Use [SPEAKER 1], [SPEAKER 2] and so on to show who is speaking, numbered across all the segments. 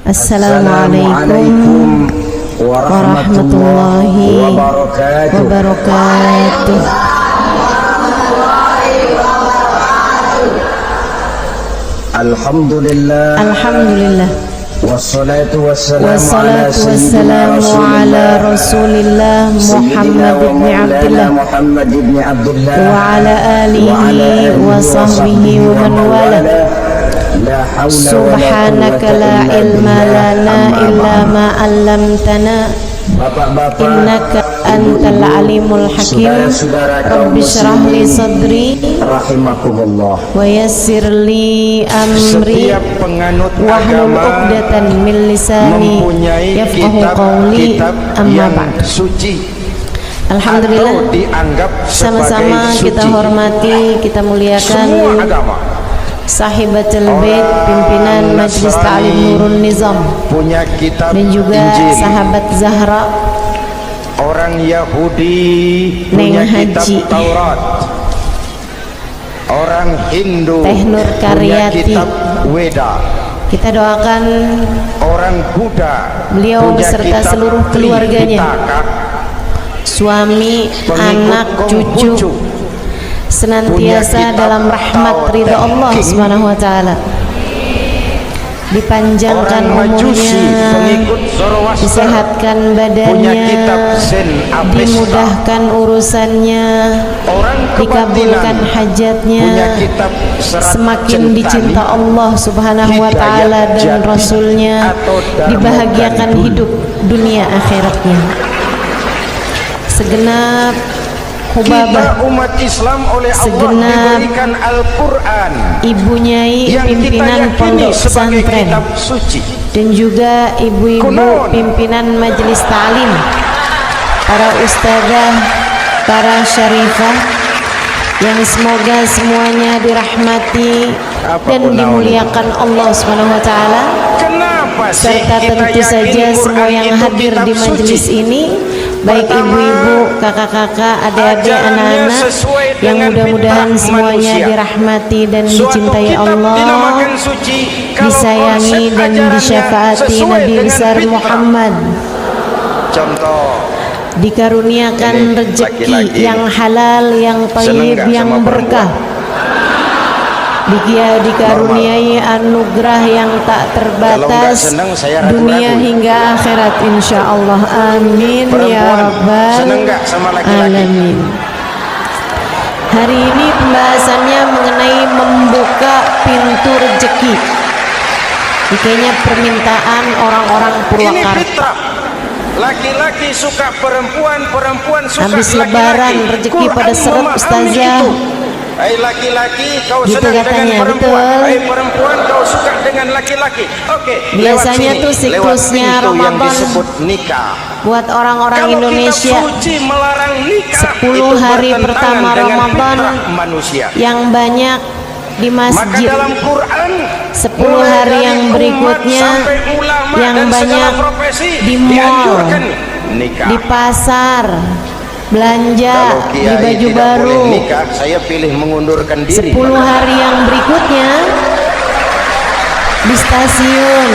[SPEAKER 1] Assalamualaikum warahmatullahi wabarakatuh. Alhamdulillah.
[SPEAKER 2] Wassalatu wassalamu ala Rasulillah Muhammad ibn Abdullah
[SPEAKER 1] wa ala alihi wa sahbihi wa man wala. Subhanaka la ilma lana illa ma 'allamtana innaka antal alimul hakim. Rabbi shrah li sadri
[SPEAKER 2] rahimakumullah
[SPEAKER 1] wa yassir li amri wahlul 'uqdatan min lisani yafqahu qawli amma ba'd. Alhamdulillah, sama-sama kita hormati, kita muliakan Sahibatul Bait, pimpinan Majelis Ta'lim Nurun Nizam,
[SPEAKER 2] punya kitab
[SPEAKER 1] dan juga
[SPEAKER 2] Injil.
[SPEAKER 1] sahabat Zahra,
[SPEAKER 2] Orang Yahudi punya kitab Taurat, orang Hindu
[SPEAKER 1] Teh Nur
[SPEAKER 2] punya
[SPEAKER 1] Karyati.
[SPEAKER 2] kitab Weda,
[SPEAKER 1] Kita doakan
[SPEAKER 2] orang Buddha
[SPEAKER 1] beliau
[SPEAKER 2] punya
[SPEAKER 1] beserta
[SPEAKER 2] kitab
[SPEAKER 1] seluruh keluarganya,
[SPEAKER 2] Pitaka,
[SPEAKER 1] suami,
[SPEAKER 2] pengikut
[SPEAKER 1] anak, cucu,
[SPEAKER 2] Konghucu
[SPEAKER 1] senantiasa dalam rahmat ridha Allah Subhanahu wa taala. Dipanjangkan umurnya, disehatkan badannya, dimudahkan urusannya, dikabulkan hajatnya, semakin dicinta Allah Subhanahu wa taala dan Rasulnya, dibahagiakan hidup dunia akhiratnya. Segenap Hubabah,
[SPEAKER 2] umat Islam oleh Allah
[SPEAKER 1] segenap
[SPEAKER 2] diberikan Al-Quran
[SPEAKER 1] ibu nyai pimpinan pondok pesantren, dan juga ibu-ibu pimpinan majelis ta'lim, para ustazah, para syarifah, yang semoga semuanya dirahmati dan dimuliakan Allah Subhanahu wa taala, serta tentu saja semua yang hadir di majelis ini, baik ibu-ibu, kakak-kakak, adik-adik, anak-anak, yang mudah-mudahan semuanya dirahmati dan dicintai Allah, disayangi dan disyafaati Nabi besar Muhammad, dikaruniakan rezeki yang halal, yang thayyib, yang berkah, dikaruniai anugerah yang tak terbatas dunia hingga akhirat insyaallah. Amin ya rabbal alamin. Hari ini pembahasannya mengenai membuka pintu rezeki. Kayaknya permintaan orang-orang Purwakarta.
[SPEAKER 2] Laki-laki suka perempuan, perempuan suka
[SPEAKER 1] habis lebaran rezeki pada seret ustazah.
[SPEAKER 2] Hai laki-laki, kau
[SPEAKER 1] gitu
[SPEAKER 2] senang
[SPEAKER 1] katanya,
[SPEAKER 2] dengan perempuan.
[SPEAKER 1] betul.
[SPEAKER 2] Hai perempuan, kau suka dengan laki-laki. Oke,
[SPEAKER 1] biasanya tuh siklusnya Ramadan buat orang-orang Indonesia 10 hari pertama Ramadan yang banyak di masjid, 10 hari yang berikutnya yang banyak di mall, di pasar, belanja, di baju baru.
[SPEAKER 2] Saya pilih mengundurkan diri.
[SPEAKER 1] 10 hari yang berikutnya di stasiun,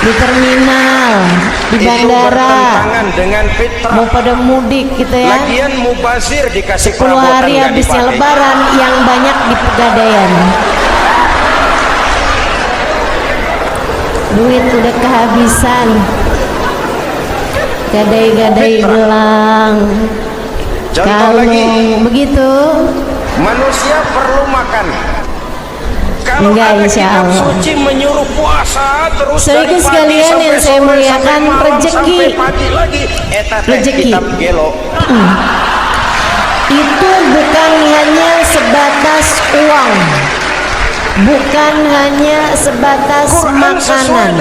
[SPEAKER 1] di terminal, di bandara, mau pada mudik gitu ya. 10 hari habisnya lebaran yang banyak di Pegadaian. Duit udah kehabisan, gadai-gadai gelang. Kalau begitu
[SPEAKER 2] manusia perlu makan. Kalau
[SPEAKER 1] enggak,
[SPEAKER 2] ada
[SPEAKER 1] insya
[SPEAKER 2] kitab
[SPEAKER 1] Allah.
[SPEAKER 2] suci menyuruh puasa terus
[SPEAKER 1] Saudaraku sekalian yang saya muliakan, rezeki, rezeki itu bukan hanya sebatas uang, bukan hanya sebatas makanan,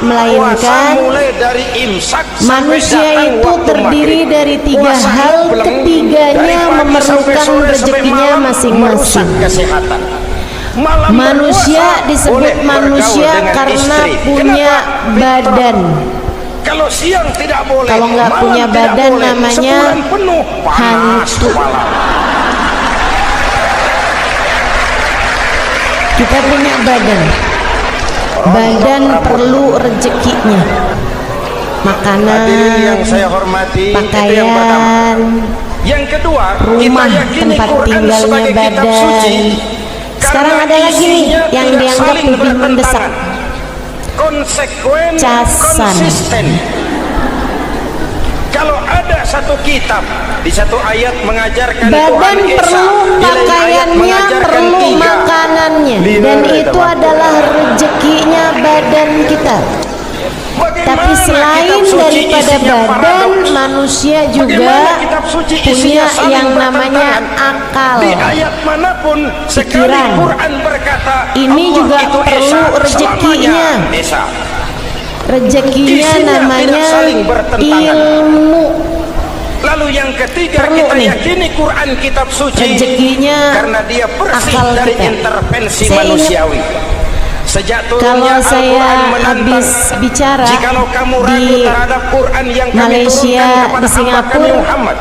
[SPEAKER 1] melainkan manusia itu terdiri dari 3 hal, ketiganya memerlukan rezekinya masing-masing. Manusia disebut manusia karena punya badan.
[SPEAKER 2] Kalau siang tidak boleh,
[SPEAKER 1] kalau nggak punya badan namanya hantu. Kita punya badan. Badan perlu rezekinya, makanan,
[SPEAKER 2] Hadirin yang saya hormati, itu yang pertama.
[SPEAKER 1] pakaian,
[SPEAKER 2] Yang kedua,
[SPEAKER 1] rumah,
[SPEAKER 2] kita yakini
[SPEAKER 1] tempat
[SPEAKER 2] Quran
[SPEAKER 1] tinggalnya
[SPEAKER 2] sebagai kitab
[SPEAKER 1] badan.
[SPEAKER 2] suci.
[SPEAKER 1] Sekarang
[SPEAKER 2] Karena
[SPEAKER 1] ada lagi nih
[SPEAKER 2] isinya
[SPEAKER 1] yang
[SPEAKER 2] tidak
[SPEAKER 1] dianggap
[SPEAKER 2] saling
[SPEAKER 1] lebih mendesak,
[SPEAKER 2] bertentangan, konsekuen,
[SPEAKER 1] casan.
[SPEAKER 2] konsisten. Kalau ada satu kitab di satu ayat mengajarkan
[SPEAKER 1] badan
[SPEAKER 2] Tuhan Esa,
[SPEAKER 1] perlu
[SPEAKER 2] di lain ayat
[SPEAKER 1] pakaiannya,
[SPEAKER 2] mengajarkan
[SPEAKER 1] perlu
[SPEAKER 2] tiga.
[SPEAKER 1] makanannya,
[SPEAKER 2] Lima,
[SPEAKER 1] dan
[SPEAKER 2] ya,
[SPEAKER 1] itu
[SPEAKER 2] teman.
[SPEAKER 1] adalah rezekinya badan kita.
[SPEAKER 2] Bagaimana
[SPEAKER 1] Tapi selain
[SPEAKER 2] kitab suci
[SPEAKER 1] daripada
[SPEAKER 2] isinya
[SPEAKER 1] badan,
[SPEAKER 2] paradoks?
[SPEAKER 1] manusia juga
[SPEAKER 2] Bagaimana kitab suci
[SPEAKER 1] punya
[SPEAKER 2] isinya saling
[SPEAKER 1] yang namanya
[SPEAKER 2] bertentangan?
[SPEAKER 1] akal.
[SPEAKER 2] Di ayat manapun sekali
[SPEAKER 1] Pikiran.
[SPEAKER 2] Quran berkata
[SPEAKER 1] Ini
[SPEAKER 2] Allah
[SPEAKER 1] juga
[SPEAKER 2] itu
[SPEAKER 1] perlu
[SPEAKER 2] Esa,
[SPEAKER 1] rezekinya.
[SPEAKER 2] selamanya Esa.
[SPEAKER 1] Rezekinya
[SPEAKER 2] Isinya
[SPEAKER 1] namanya
[SPEAKER 2] tidak saling bertentangan.
[SPEAKER 1] ilmu.
[SPEAKER 2] Lalu yang ketiga,
[SPEAKER 1] Perlu
[SPEAKER 2] kita
[SPEAKER 1] nih.
[SPEAKER 2] yakini Quran kitab suci
[SPEAKER 1] Rezekinya
[SPEAKER 2] karena dia bersih
[SPEAKER 1] akal
[SPEAKER 2] dari
[SPEAKER 1] kita.
[SPEAKER 2] intervensi
[SPEAKER 1] Saya ingat
[SPEAKER 2] manusiawi. Sejak turunnya
[SPEAKER 1] kalau saya
[SPEAKER 2] Al-Quran menantang,
[SPEAKER 1] habis bicara
[SPEAKER 2] jikalau kamu ragu
[SPEAKER 1] di
[SPEAKER 2] terhadap Quran yang kami
[SPEAKER 1] Malaysia,
[SPEAKER 2] turunkan kepada
[SPEAKER 1] di
[SPEAKER 2] hamba kami
[SPEAKER 1] Singapura,
[SPEAKER 2] Muhammad,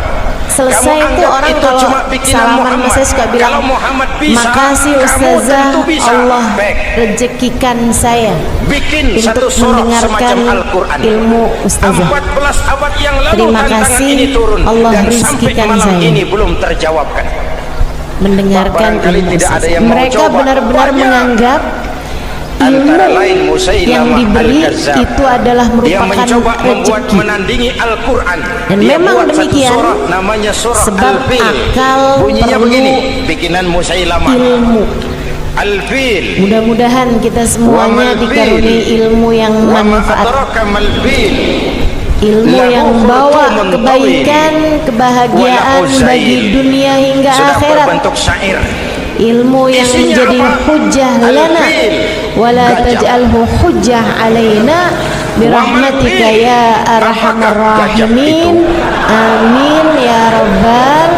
[SPEAKER 1] selesai
[SPEAKER 2] kamu
[SPEAKER 1] itu
[SPEAKER 2] anggap
[SPEAKER 1] orang
[SPEAKER 2] itu
[SPEAKER 1] kalau
[SPEAKER 2] cuma bikinan
[SPEAKER 1] salaman sama
[SPEAKER 2] Muhammad.
[SPEAKER 1] saya suka bilang,
[SPEAKER 2] Kalau Muhammad bisa,
[SPEAKER 1] makasih
[SPEAKER 2] kamu
[SPEAKER 1] Ustazah,
[SPEAKER 2] tentu bisa.
[SPEAKER 1] Allah
[SPEAKER 2] Baik,
[SPEAKER 1] rezekikan saya
[SPEAKER 2] bikin satu
[SPEAKER 1] untuk
[SPEAKER 2] surah
[SPEAKER 1] mendengarkan
[SPEAKER 2] semacam Al-Quran.
[SPEAKER 1] ilmu Ustazah.
[SPEAKER 2] 14 abad yang lalu
[SPEAKER 1] Terima
[SPEAKER 2] tantangan
[SPEAKER 1] kasih,
[SPEAKER 2] ini turun
[SPEAKER 1] Allah
[SPEAKER 2] dan sampai
[SPEAKER 1] rizkikan
[SPEAKER 2] malam
[SPEAKER 1] saya.
[SPEAKER 2] ini belum terjawabkan.
[SPEAKER 1] Mendengarkan
[SPEAKER 2] Barangkali
[SPEAKER 1] ilmu
[SPEAKER 2] tidak ada
[SPEAKER 1] Ustazah.
[SPEAKER 2] yang mau
[SPEAKER 1] Mereka
[SPEAKER 2] coba.
[SPEAKER 1] benar-benar
[SPEAKER 2] Banyak.
[SPEAKER 1] menganggap ilmu
[SPEAKER 2] Antara lain Musailamah
[SPEAKER 1] yang diberi
[SPEAKER 2] Al-Kazzab.
[SPEAKER 1] itu adalah
[SPEAKER 2] Dia
[SPEAKER 1] merupakan
[SPEAKER 2] mencoba membuat
[SPEAKER 1] rezeki.
[SPEAKER 2] menandingi Al-Quran.
[SPEAKER 1] Dan
[SPEAKER 2] Dia
[SPEAKER 1] memang
[SPEAKER 2] buat satu
[SPEAKER 1] demikian,
[SPEAKER 2] surah namanya surah
[SPEAKER 1] sebab
[SPEAKER 2] Al-Fil.
[SPEAKER 1] akal
[SPEAKER 2] Bunyinya
[SPEAKER 1] perlu
[SPEAKER 2] begini, bikinan Musailamah.
[SPEAKER 1] ilmu.
[SPEAKER 2] Al-Fil.
[SPEAKER 1] Mudah-mudahan kita semuanya
[SPEAKER 2] Wamal
[SPEAKER 1] dikaruniai
[SPEAKER 2] fil.
[SPEAKER 1] ilmu yang
[SPEAKER 2] Wa ma
[SPEAKER 1] manfaat,
[SPEAKER 2] adraka mal fil.
[SPEAKER 1] ilmu
[SPEAKER 2] Lahu
[SPEAKER 1] yang bawa
[SPEAKER 2] khurtumun
[SPEAKER 1] kebaikan, kebahagiaan
[SPEAKER 2] Walahu zail.
[SPEAKER 1] bagi dunia hingga
[SPEAKER 2] Sudah
[SPEAKER 1] akhirat.
[SPEAKER 2] berbentuk syair.
[SPEAKER 1] Ilmu yang
[SPEAKER 2] Isinya
[SPEAKER 1] menjadi
[SPEAKER 2] apa?
[SPEAKER 1] hujjah lana,
[SPEAKER 2] Al-fil.
[SPEAKER 1] wala
[SPEAKER 2] Gajah.
[SPEAKER 1] taj'alhu hujjah alaina birahmatika
[SPEAKER 2] Wamal fil.
[SPEAKER 1] ya arhamar
[SPEAKER 2] Apakah gajah
[SPEAKER 1] rahimin.
[SPEAKER 2] itu?
[SPEAKER 1] Amin ya rabbal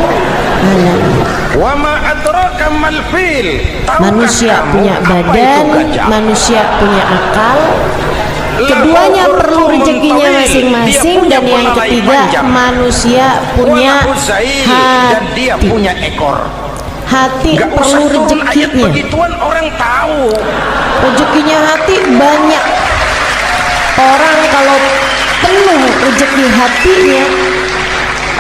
[SPEAKER 1] alamin.
[SPEAKER 2] Wa ma adraka mal fil. Tahukah
[SPEAKER 1] Manusia
[SPEAKER 2] kamu
[SPEAKER 1] punya
[SPEAKER 2] apa itu
[SPEAKER 1] badan,
[SPEAKER 2] gajah?
[SPEAKER 1] manusia punya akal. Keduanya
[SPEAKER 2] Lahu
[SPEAKER 1] perlu
[SPEAKER 2] khurtumun
[SPEAKER 1] rezekinya
[SPEAKER 2] tawil.
[SPEAKER 1] masing-masing.
[SPEAKER 2] Dia punya
[SPEAKER 1] Dan yang
[SPEAKER 2] belalai
[SPEAKER 1] ketiga,
[SPEAKER 2] panjang.
[SPEAKER 1] manusia punya
[SPEAKER 2] Walahu zail. Dan dia
[SPEAKER 1] hati.
[SPEAKER 2] punya ekor.
[SPEAKER 1] Hati
[SPEAKER 2] Gak
[SPEAKER 1] perlu
[SPEAKER 2] usah turun ayat
[SPEAKER 1] rezekinya.
[SPEAKER 2] begituan, orang tahu.
[SPEAKER 1] Rezekinya hati banyak. Orang kalau penuh rezeki hatinya,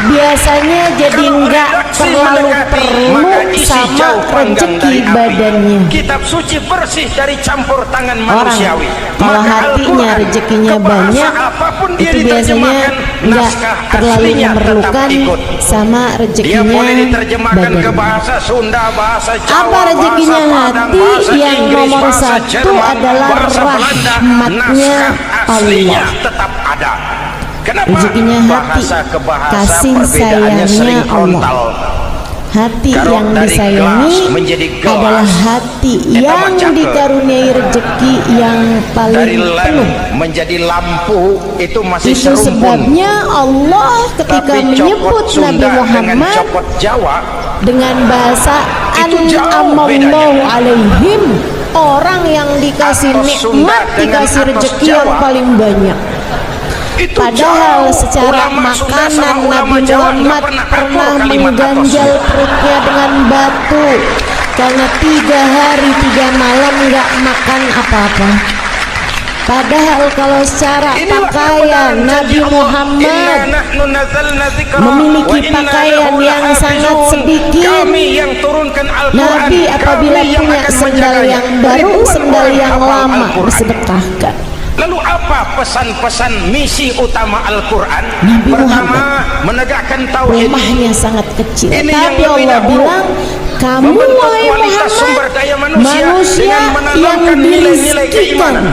[SPEAKER 1] biasanya jadi
[SPEAKER 2] Kalau
[SPEAKER 1] nggak
[SPEAKER 2] redaksi
[SPEAKER 1] terlalu
[SPEAKER 2] mendekati,
[SPEAKER 1] perlu
[SPEAKER 2] maka isi
[SPEAKER 1] sama
[SPEAKER 2] jauh panggang
[SPEAKER 1] rezeki
[SPEAKER 2] dari api.
[SPEAKER 1] badannya.
[SPEAKER 2] Kitab suci bersih dari campur tangan
[SPEAKER 1] Orang
[SPEAKER 2] manusiawi.
[SPEAKER 1] kalau
[SPEAKER 2] Maka
[SPEAKER 1] hatinya
[SPEAKER 2] Al-Quran,
[SPEAKER 1] rezekinya
[SPEAKER 2] ke bahasa
[SPEAKER 1] banyak,
[SPEAKER 2] apapun dia
[SPEAKER 1] itu biasanya
[SPEAKER 2] diterjemahkan,
[SPEAKER 1] nggak
[SPEAKER 2] naskah
[SPEAKER 1] terlalu
[SPEAKER 2] aslinya tetap
[SPEAKER 1] memerlukan
[SPEAKER 2] ikut.
[SPEAKER 1] sama
[SPEAKER 2] Dia
[SPEAKER 1] rezekinya
[SPEAKER 2] boleh diterjemahkan ke
[SPEAKER 1] badan.
[SPEAKER 2] bahasa Sunda, bahasa Jawa,
[SPEAKER 1] Apa rezekinya
[SPEAKER 2] bahasa Padang,
[SPEAKER 1] hati?
[SPEAKER 2] bahasa
[SPEAKER 1] Yang
[SPEAKER 2] Inggris,
[SPEAKER 1] nomor
[SPEAKER 2] bahasa
[SPEAKER 1] satu
[SPEAKER 2] Jerman,
[SPEAKER 1] adalah
[SPEAKER 2] bahasa Belanda.
[SPEAKER 1] rahmatnya
[SPEAKER 2] Naskah aslinya
[SPEAKER 1] Allah.
[SPEAKER 2] tetap ada. Kenapa?
[SPEAKER 1] Rezekinya hati,
[SPEAKER 2] Bahasa ke bahasa
[SPEAKER 1] kasih
[SPEAKER 2] perbedaannya sering
[SPEAKER 1] sayangnya Allah.
[SPEAKER 2] frontal.
[SPEAKER 1] Hati
[SPEAKER 2] Kalau
[SPEAKER 1] yang
[SPEAKER 2] dari
[SPEAKER 1] disayangi
[SPEAKER 2] gelas menjadi gelas,
[SPEAKER 1] adalah hati
[SPEAKER 2] eta
[SPEAKER 1] yang
[SPEAKER 2] mah cakep.
[SPEAKER 1] dikaruniai rezeki yang
[SPEAKER 2] Dari
[SPEAKER 1] paling
[SPEAKER 2] lem
[SPEAKER 1] penuh.
[SPEAKER 2] menjadi lampu itu masih
[SPEAKER 1] Itu
[SPEAKER 2] serumpun.
[SPEAKER 1] sebabnya Allah ketika
[SPEAKER 2] Tapi
[SPEAKER 1] menyebut
[SPEAKER 2] copot
[SPEAKER 1] Nabi
[SPEAKER 2] Sunda dengan
[SPEAKER 1] Muhammad
[SPEAKER 2] copot Jawa
[SPEAKER 1] dengan bahasa
[SPEAKER 2] Itu jauh
[SPEAKER 1] an'amallahu
[SPEAKER 2] bedanya.
[SPEAKER 1] alaihim, orang yang dikasih
[SPEAKER 2] Atos Sunda
[SPEAKER 1] nikmat,
[SPEAKER 2] dengan
[SPEAKER 1] dikasih
[SPEAKER 2] atos
[SPEAKER 1] rezeki
[SPEAKER 2] Jawa.
[SPEAKER 1] yang paling banyak.
[SPEAKER 2] itu
[SPEAKER 1] Padahal
[SPEAKER 2] jauh.
[SPEAKER 1] secara
[SPEAKER 2] Ulama Sunda
[SPEAKER 1] makanan
[SPEAKER 2] sama ulama
[SPEAKER 1] Nabi
[SPEAKER 2] Jawa nggak
[SPEAKER 1] Muhammad
[SPEAKER 2] pernah
[SPEAKER 1] pernah
[SPEAKER 2] akur kalimat
[SPEAKER 1] mengganjal
[SPEAKER 2] atos.
[SPEAKER 1] perutnya dengan batu karena 3 hari 3 malam nggak makan apa-apa. Padahal kalau secara
[SPEAKER 2] Inilah
[SPEAKER 1] pakaian
[SPEAKER 2] kebenaran
[SPEAKER 1] Nabi
[SPEAKER 2] janji Allah.
[SPEAKER 1] Muhammad
[SPEAKER 2] Inna nahnu nazzalna dzikra
[SPEAKER 1] memiliki
[SPEAKER 2] wa inna
[SPEAKER 1] pakaian
[SPEAKER 2] lahu
[SPEAKER 1] yang sangat
[SPEAKER 2] lahafizun.
[SPEAKER 1] sedikit.
[SPEAKER 2] Kami yang turunkan Al-Quran,
[SPEAKER 1] Nabi apabila
[SPEAKER 2] kami yang
[SPEAKER 1] punya
[SPEAKER 2] akan
[SPEAKER 1] sendal
[SPEAKER 2] menjaganya.
[SPEAKER 1] yang baru,
[SPEAKER 2] Ribuan
[SPEAKER 1] sendal
[SPEAKER 2] orang
[SPEAKER 1] yang
[SPEAKER 2] hafal
[SPEAKER 1] lama
[SPEAKER 2] Al-Quran.
[SPEAKER 1] disedekahkan.
[SPEAKER 2] Lalu apa pesan-pesan misi utama Al-Quran?
[SPEAKER 1] Nabi
[SPEAKER 2] Pertama, menegakkan tauhid.
[SPEAKER 1] Rumahnya sangat kecil,
[SPEAKER 2] Ini yang
[SPEAKER 1] tapi
[SPEAKER 2] lebih
[SPEAKER 1] Allah
[SPEAKER 2] dahulu.
[SPEAKER 1] bilang kamu
[SPEAKER 2] Membentuk
[SPEAKER 1] wahai
[SPEAKER 2] kualitas sumber
[SPEAKER 1] Muhammad
[SPEAKER 2] daya manusia,
[SPEAKER 1] manusia
[SPEAKER 2] dengan
[SPEAKER 1] yang
[SPEAKER 2] menanamkan nilai-nilai
[SPEAKER 1] dirizkikan
[SPEAKER 2] keimanan,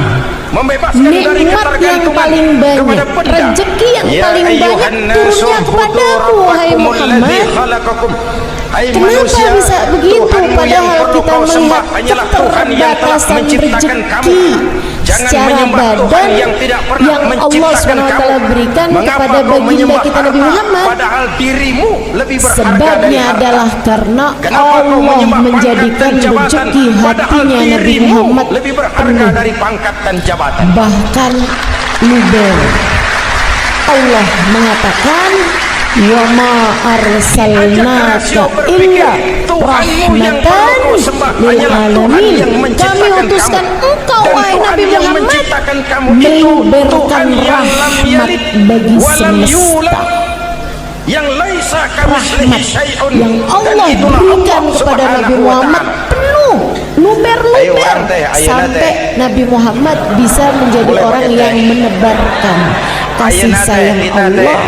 [SPEAKER 2] membebaskan dari
[SPEAKER 1] nikmat yang
[SPEAKER 2] ketergantungan
[SPEAKER 1] paling banyak,
[SPEAKER 2] kepada benda.
[SPEAKER 1] rezeki yang
[SPEAKER 2] Ya
[SPEAKER 1] paling banyak
[SPEAKER 2] ayyuhan nasu
[SPEAKER 1] turunnya kepadamu wahai
[SPEAKER 2] rabbakumul ladzi
[SPEAKER 1] Muhammad.
[SPEAKER 2] khalaqakum. Hai
[SPEAKER 1] Kenapa
[SPEAKER 2] manusia,
[SPEAKER 1] bisa begitu?
[SPEAKER 2] Tuhanmu yang
[SPEAKER 1] Padahal
[SPEAKER 2] perlu
[SPEAKER 1] kita
[SPEAKER 2] kau
[SPEAKER 1] melihat
[SPEAKER 2] sembah hanyalah Tuhan yang telah
[SPEAKER 1] keterbatasan
[SPEAKER 2] menciptakan kamu.
[SPEAKER 1] rezeki
[SPEAKER 2] Jangan
[SPEAKER 1] secara
[SPEAKER 2] menyembah Tuhan
[SPEAKER 1] badan
[SPEAKER 2] yang tidak pernah
[SPEAKER 1] yang Allah
[SPEAKER 2] menciptakan
[SPEAKER 1] SWT
[SPEAKER 2] kamu.
[SPEAKER 1] berikan
[SPEAKER 2] Mengapa
[SPEAKER 1] kepada
[SPEAKER 2] kau
[SPEAKER 1] baginda
[SPEAKER 2] menyembah
[SPEAKER 1] kita Nabi
[SPEAKER 2] harta,
[SPEAKER 1] Muhammad?
[SPEAKER 2] padahal dirimu lebih berharga dari
[SPEAKER 1] Sebabnya
[SPEAKER 2] harta?
[SPEAKER 1] adalah karena
[SPEAKER 2] Kenapa kau
[SPEAKER 1] Allah
[SPEAKER 2] menyembah pangkat
[SPEAKER 1] menjadikan
[SPEAKER 2] dan jabatan,
[SPEAKER 1] rezeki
[SPEAKER 2] padahal
[SPEAKER 1] hatinya Nabi
[SPEAKER 2] dirimu
[SPEAKER 1] Muhammad
[SPEAKER 2] lebih berharga
[SPEAKER 1] penuh,
[SPEAKER 2] dari pangkat dan jabatan?
[SPEAKER 1] bahkan luber. Allah mengatakan wa ma arsalnaka illa rahmatan lil alamin. Kami utuskan engkau wahai Nabi Muhammad memberikan rahmat bagi semesta. Rahmat yang Allah berikan kepada Nabi Muhammad penuh, luber-luber, sampai Nabi Muhammad bisa menjadi orang yang menebarkan kasih sayang Allah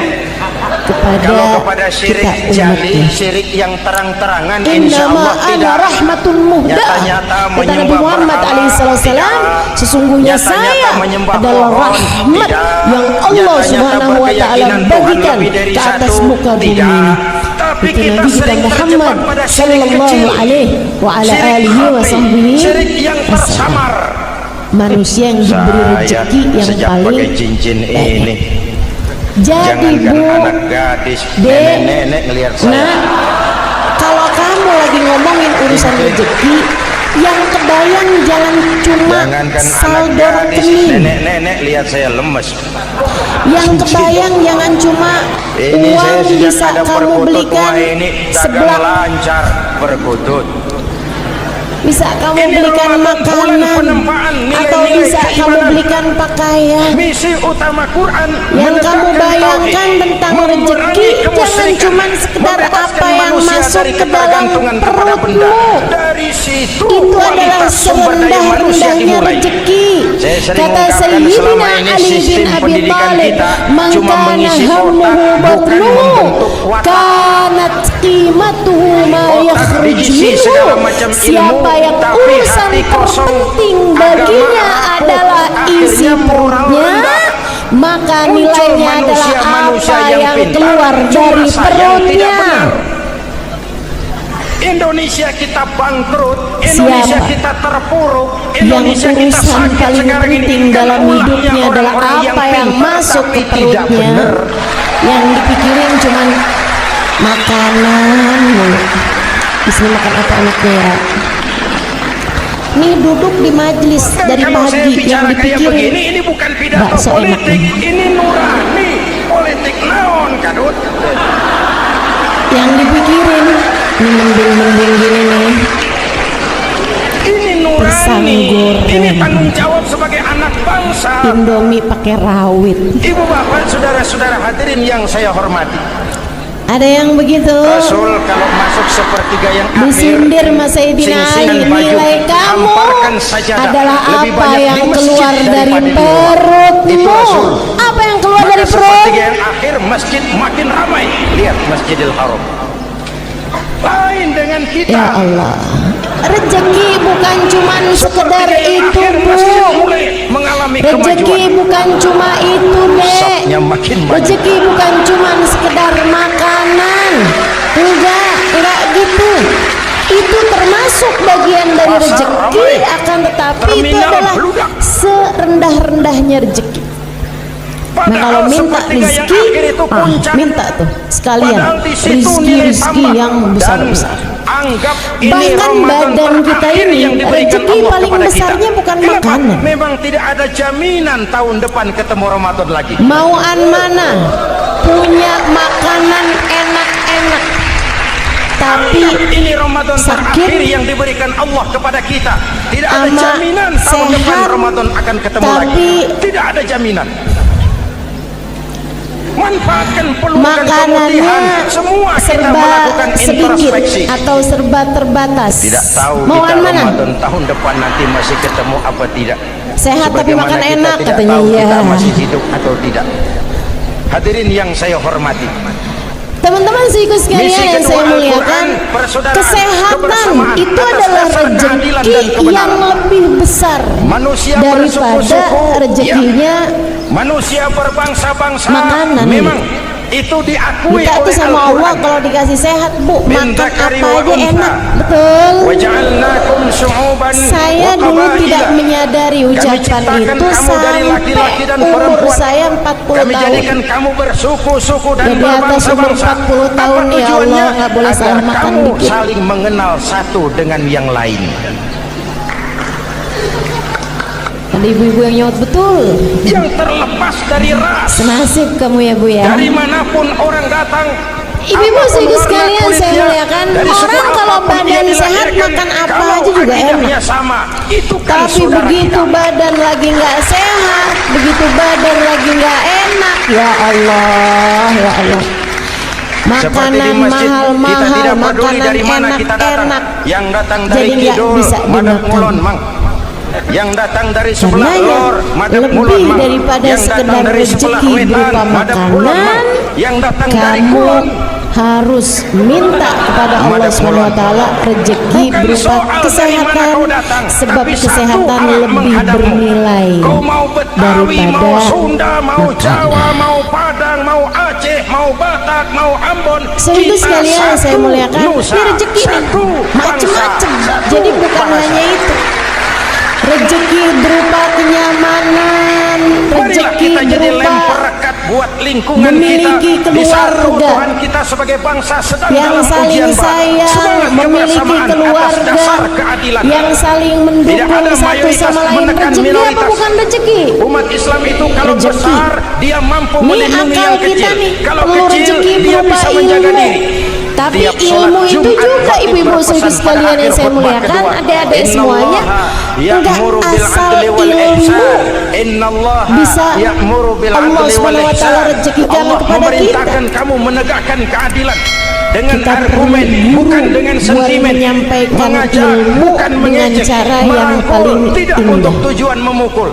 [SPEAKER 1] kepada kita umatnya.
[SPEAKER 2] Syirik yang terang-terangan
[SPEAKER 1] Innama ana rahmatun muhda, kata Nabi Muhammad alaihissalam, sesungguhnya saya adalah rahmat yang Allah subhanahu wa ta'ala bagikan ke atas muka bumi. Itu Nabi kita Muhammad sallallahu alaihi wa ala alihi wa sahbihi wasallam, manusia yang diberi rezeki yang paling baik. Jadi Bu, Dek, nah kalau kamu lagi ngomongin urusan rezeki, yang kebayang jangan cuma saldo rekening.
[SPEAKER 2] Nenek lihat saya lemes.
[SPEAKER 1] Yang kebayang jangan cuma uang bisa kamu belikan sebelah,
[SPEAKER 2] lancar berkutut.
[SPEAKER 1] Bisa kamu belikan makanan atau bisa kamu belikan pakaian.
[SPEAKER 2] Misi utama Quran
[SPEAKER 1] yang kamu bayangkan tentang rezeki jangan cuma sekedar apa yang masuk ke dalam perutmu. Itu adalah serendah-rendahnya rezeki. Kata Sayyidina Ali bin Abi Thalib, man kana hammuhu batnuhu kanat qimatuhu ma yakhruj minhu. Siapa yang urusan terpenting baginya adalah isi perutnya, maka nilainya adalah apa yang keluar dari perutnya.
[SPEAKER 2] Indonesia kita bangkrut, Indonesia kita terpuruk,
[SPEAKER 1] Indonesia yang urusan paling penting dalam hidupnya adalah apa yang masuk ke perutnya. Yang dipikirin cuman makanan. Di sini makan apa anaknya ya? Nih duduk di majelis dari pagi yang dipikirin
[SPEAKER 2] ini bukan pidato
[SPEAKER 1] bakso
[SPEAKER 2] politik,
[SPEAKER 1] enak.
[SPEAKER 2] ini nurani politik naon kadut.
[SPEAKER 1] Yang dipikirin ini mending gini nih.
[SPEAKER 2] Ini nurani, ini tanggung jawab sebagai anak bangsa.
[SPEAKER 1] Indomie pakai rawit.
[SPEAKER 2] Ibu bapak saudara-saudara hadirin yang saya hormati,
[SPEAKER 1] ada yang begitu.
[SPEAKER 2] Rasul kalau masuk sepertiga yang akhir
[SPEAKER 1] disindir Mas Sayyidina Ali, nilai kamu adalah apa yang keluar dari perutmu. Apa yang keluar dari perut?
[SPEAKER 2] Sepertiga yang akhir masjid makin ramai. Lihat Masjidil Haram. Lain dengan kita.
[SPEAKER 1] Ya Allah, rezeki bukan cuma sekedar itu Bu. Rezeki bukan cuma itu Dek. Rezeki bukan cuma sekedar makanan. Enggak gitu. Itu termasuk bagian dari rezeki, akan tetapi itu adalah serendah-rendahnya rezeki. Nah kalau minta rezeki, minta tuh sekalian rezeki yang besar-besar. Bahkan badan kita ini rezeki paling besarnya bukan makanan.
[SPEAKER 2] Memang tidak ada jaminan tahun depan ketemu Ramadan lagi.
[SPEAKER 1] Mauan mana punya makanan enak-enak, tapi
[SPEAKER 2] ini Ramadan terakhir yang diberikan Allah kepada kita. Tidak ada jaminan tahun depan Ramadan akan ketemu lagi. Tidak ada jaminan. Manfaatkan peluang
[SPEAKER 1] makanannya
[SPEAKER 2] semua
[SPEAKER 1] serba sedikit atau serba terbatas.
[SPEAKER 2] Tidak tahu
[SPEAKER 1] mauan
[SPEAKER 2] kita
[SPEAKER 1] mana?
[SPEAKER 2] Ramadan tahun depan nanti masih ketemu apa tidak.
[SPEAKER 1] Sehat tapi makan enak katanya.
[SPEAKER 2] Tahu
[SPEAKER 1] ya
[SPEAKER 2] kita masih hidup atau tidak. Hadirin yang saya hormati,
[SPEAKER 1] teman-teman seikus sekalian yang saya muliakan, kesehatan itu adalah rezeki yang lebih besar daripada rezekinya
[SPEAKER 2] manusia berbangsa-bangsa.
[SPEAKER 1] Makanan
[SPEAKER 2] memang itu diakui
[SPEAKER 1] kita itu sama Allah kalau dikasih sehat Bu, makan apa aja enak. Betul. Saya dulu tidak menyadari ucapan itu sampai umur saya 40 tahun.
[SPEAKER 2] Jadikan kamu bersuku-suku dan
[SPEAKER 1] di atas umur 40 tahun ya Allah, nggak boleh salah makan dikit.
[SPEAKER 2] Saling mengenal satu dengan yang lain.
[SPEAKER 1] Ada ibu-ibu yang nyaut betul.
[SPEAKER 2] yang terlepas dari ras.
[SPEAKER 1] Senasib kamu ya Bu ya.
[SPEAKER 2] Dari manapun orang datang,
[SPEAKER 1] Ibu-ibu
[SPEAKER 2] apapun
[SPEAKER 1] sehingga
[SPEAKER 2] warna
[SPEAKER 1] sekalian saya
[SPEAKER 2] kulitnya,
[SPEAKER 1] muliakan,
[SPEAKER 2] dari suku
[SPEAKER 1] orang kalau
[SPEAKER 2] apapun ia
[SPEAKER 1] badan sehat
[SPEAKER 2] dilahirkan,
[SPEAKER 1] makan apa
[SPEAKER 2] kalau
[SPEAKER 1] aja juga
[SPEAKER 2] akidahnya
[SPEAKER 1] enak.
[SPEAKER 2] sama, itu kan
[SPEAKER 1] Tapi
[SPEAKER 2] saudara
[SPEAKER 1] begitu
[SPEAKER 2] kita.
[SPEAKER 1] badan lagi nggak sehat, begitu badan lagi nggak enak, ya Allah, ya Allah.
[SPEAKER 2] Seperti di
[SPEAKER 1] Makanan
[SPEAKER 2] masjid, kita
[SPEAKER 1] mahal-mahal,
[SPEAKER 2] tidak peduli
[SPEAKER 1] makanan
[SPEAKER 2] dari mana kita datang.
[SPEAKER 1] enak-enak,
[SPEAKER 2] Yang datang dari
[SPEAKER 1] jadi nggak
[SPEAKER 2] kidul,
[SPEAKER 1] bisa
[SPEAKER 2] madep mulon,
[SPEAKER 1] dimakan.
[SPEAKER 2] mang. Yang datang dari sebelah
[SPEAKER 1] Karena
[SPEAKER 2] lor, madep mulon,
[SPEAKER 1] lebih
[SPEAKER 2] mang.
[SPEAKER 1] daripada
[SPEAKER 2] Yang datang
[SPEAKER 1] sekedar
[SPEAKER 2] dari sebelah
[SPEAKER 1] rezeki
[SPEAKER 2] wetan,
[SPEAKER 1] berupa
[SPEAKER 2] madep kulon, mang.
[SPEAKER 1] makanan,
[SPEAKER 2] Yang datang dari
[SPEAKER 1] kamu
[SPEAKER 2] kulon,
[SPEAKER 1] harus minta kepada Allah
[SPEAKER 2] Madep
[SPEAKER 1] SWT rezeki
[SPEAKER 2] bukan
[SPEAKER 1] berupa
[SPEAKER 2] soal dari mana
[SPEAKER 1] kesehatan,
[SPEAKER 2] kau datang,
[SPEAKER 1] sebab
[SPEAKER 2] tapi satu
[SPEAKER 1] kesehatan
[SPEAKER 2] arah
[SPEAKER 1] lebih
[SPEAKER 2] menghadapmu.
[SPEAKER 1] bernilai
[SPEAKER 2] Kau mau Betawi, mau
[SPEAKER 1] daripada
[SPEAKER 2] Sunda, mau
[SPEAKER 1] makanan.
[SPEAKER 2] Jawa, mau Padang, mau Aceh, mau Batak, mau Ambon,
[SPEAKER 1] Sehingga
[SPEAKER 2] kita
[SPEAKER 1] sekalian saya
[SPEAKER 2] satu
[SPEAKER 1] muliakan,
[SPEAKER 2] nusa,
[SPEAKER 1] ini rezeki nih
[SPEAKER 2] satu
[SPEAKER 1] macem-macem.
[SPEAKER 2] bangsa, satu
[SPEAKER 1] Jadi bukan
[SPEAKER 2] bahasa.
[SPEAKER 1] hanya itu, rezeki berupa kenyamanan,
[SPEAKER 2] Marilah
[SPEAKER 1] rezeki
[SPEAKER 2] kita jadi lem
[SPEAKER 1] berupa
[SPEAKER 2] perekat buat lingkungan
[SPEAKER 1] memiliki
[SPEAKER 2] kita di saat
[SPEAKER 1] keluarga
[SPEAKER 2] keutuhan kita sebagai bangsa sedang
[SPEAKER 1] yang
[SPEAKER 2] dalam
[SPEAKER 1] saling
[SPEAKER 2] ujian berat.
[SPEAKER 1] sayang,
[SPEAKER 2] Semangat
[SPEAKER 1] memiliki
[SPEAKER 2] kebersamaan atas
[SPEAKER 1] keluarga
[SPEAKER 2] dasar keadilan.
[SPEAKER 1] yang saling
[SPEAKER 2] Tidak
[SPEAKER 1] mendukung
[SPEAKER 2] ada
[SPEAKER 1] satu
[SPEAKER 2] mayoritas
[SPEAKER 1] sama lain.
[SPEAKER 2] menekan
[SPEAKER 1] Rezeki apa
[SPEAKER 2] minoritas.
[SPEAKER 1] bukan rezeki?
[SPEAKER 2] Umat Islam itu kalau
[SPEAKER 1] Rezeki.
[SPEAKER 2] besar dia mampu
[SPEAKER 1] Nih
[SPEAKER 2] melindungi
[SPEAKER 1] akal
[SPEAKER 2] yang
[SPEAKER 1] kita
[SPEAKER 2] kecil.
[SPEAKER 1] nih
[SPEAKER 2] Kalau
[SPEAKER 1] perlu
[SPEAKER 2] kecil
[SPEAKER 1] rezeki
[SPEAKER 2] dia
[SPEAKER 1] berupa
[SPEAKER 2] bisa menjaga
[SPEAKER 1] ilmu.
[SPEAKER 2] diri.
[SPEAKER 1] Tapi
[SPEAKER 2] Tiap sholat
[SPEAKER 1] ilmu itu
[SPEAKER 2] Jumat,
[SPEAKER 1] juga
[SPEAKER 2] khatib
[SPEAKER 1] ibu-ibu
[SPEAKER 2] berpesan
[SPEAKER 1] saudara
[SPEAKER 2] pada
[SPEAKER 1] sekalian yang
[SPEAKER 2] akhir
[SPEAKER 1] saya
[SPEAKER 2] khutbah
[SPEAKER 1] muliakan,
[SPEAKER 2] kedua,
[SPEAKER 1] adik-adik semuanya, enggak
[SPEAKER 2] ya'muru bil
[SPEAKER 1] asal
[SPEAKER 2] adli wal
[SPEAKER 1] ilmu
[SPEAKER 2] ihsan. Innallaha
[SPEAKER 1] bisa
[SPEAKER 2] ya'muru bil
[SPEAKER 1] Allah
[SPEAKER 2] adli wal
[SPEAKER 1] SWT
[SPEAKER 2] ihsan.
[SPEAKER 1] rezekikan
[SPEAKER 2] Allah
[SPEAKER 1] kepada
[SPEAKER 2] memerintahkan kamu menegakkan keadilan dengan
[SPEAKER 1] Kita
[SPEAKER 2] argumen,
[SPEAKER 1] perlu
[SPEAKER 2] bukan dengan
[SPEAKER 1] buat
[SPEAKER 2] sentimen,
[SPEAKER 1] menyampaikan
[SPEAKER 2] mengajak,
[SPEAKER 1] ilmu
[SPEAKER 2] bukan
[SPEAKER 1] dengan
[SPEAKER 2] mengejek,
[SPEAKER 1] cara yang
[SPEAKER 2] merangkul,
[SPEAKER 1] paling
[SPEAKER 2] tidak
[SPEAKER 1] indah.
[SPEAKER 2] untuk tujuan memukul.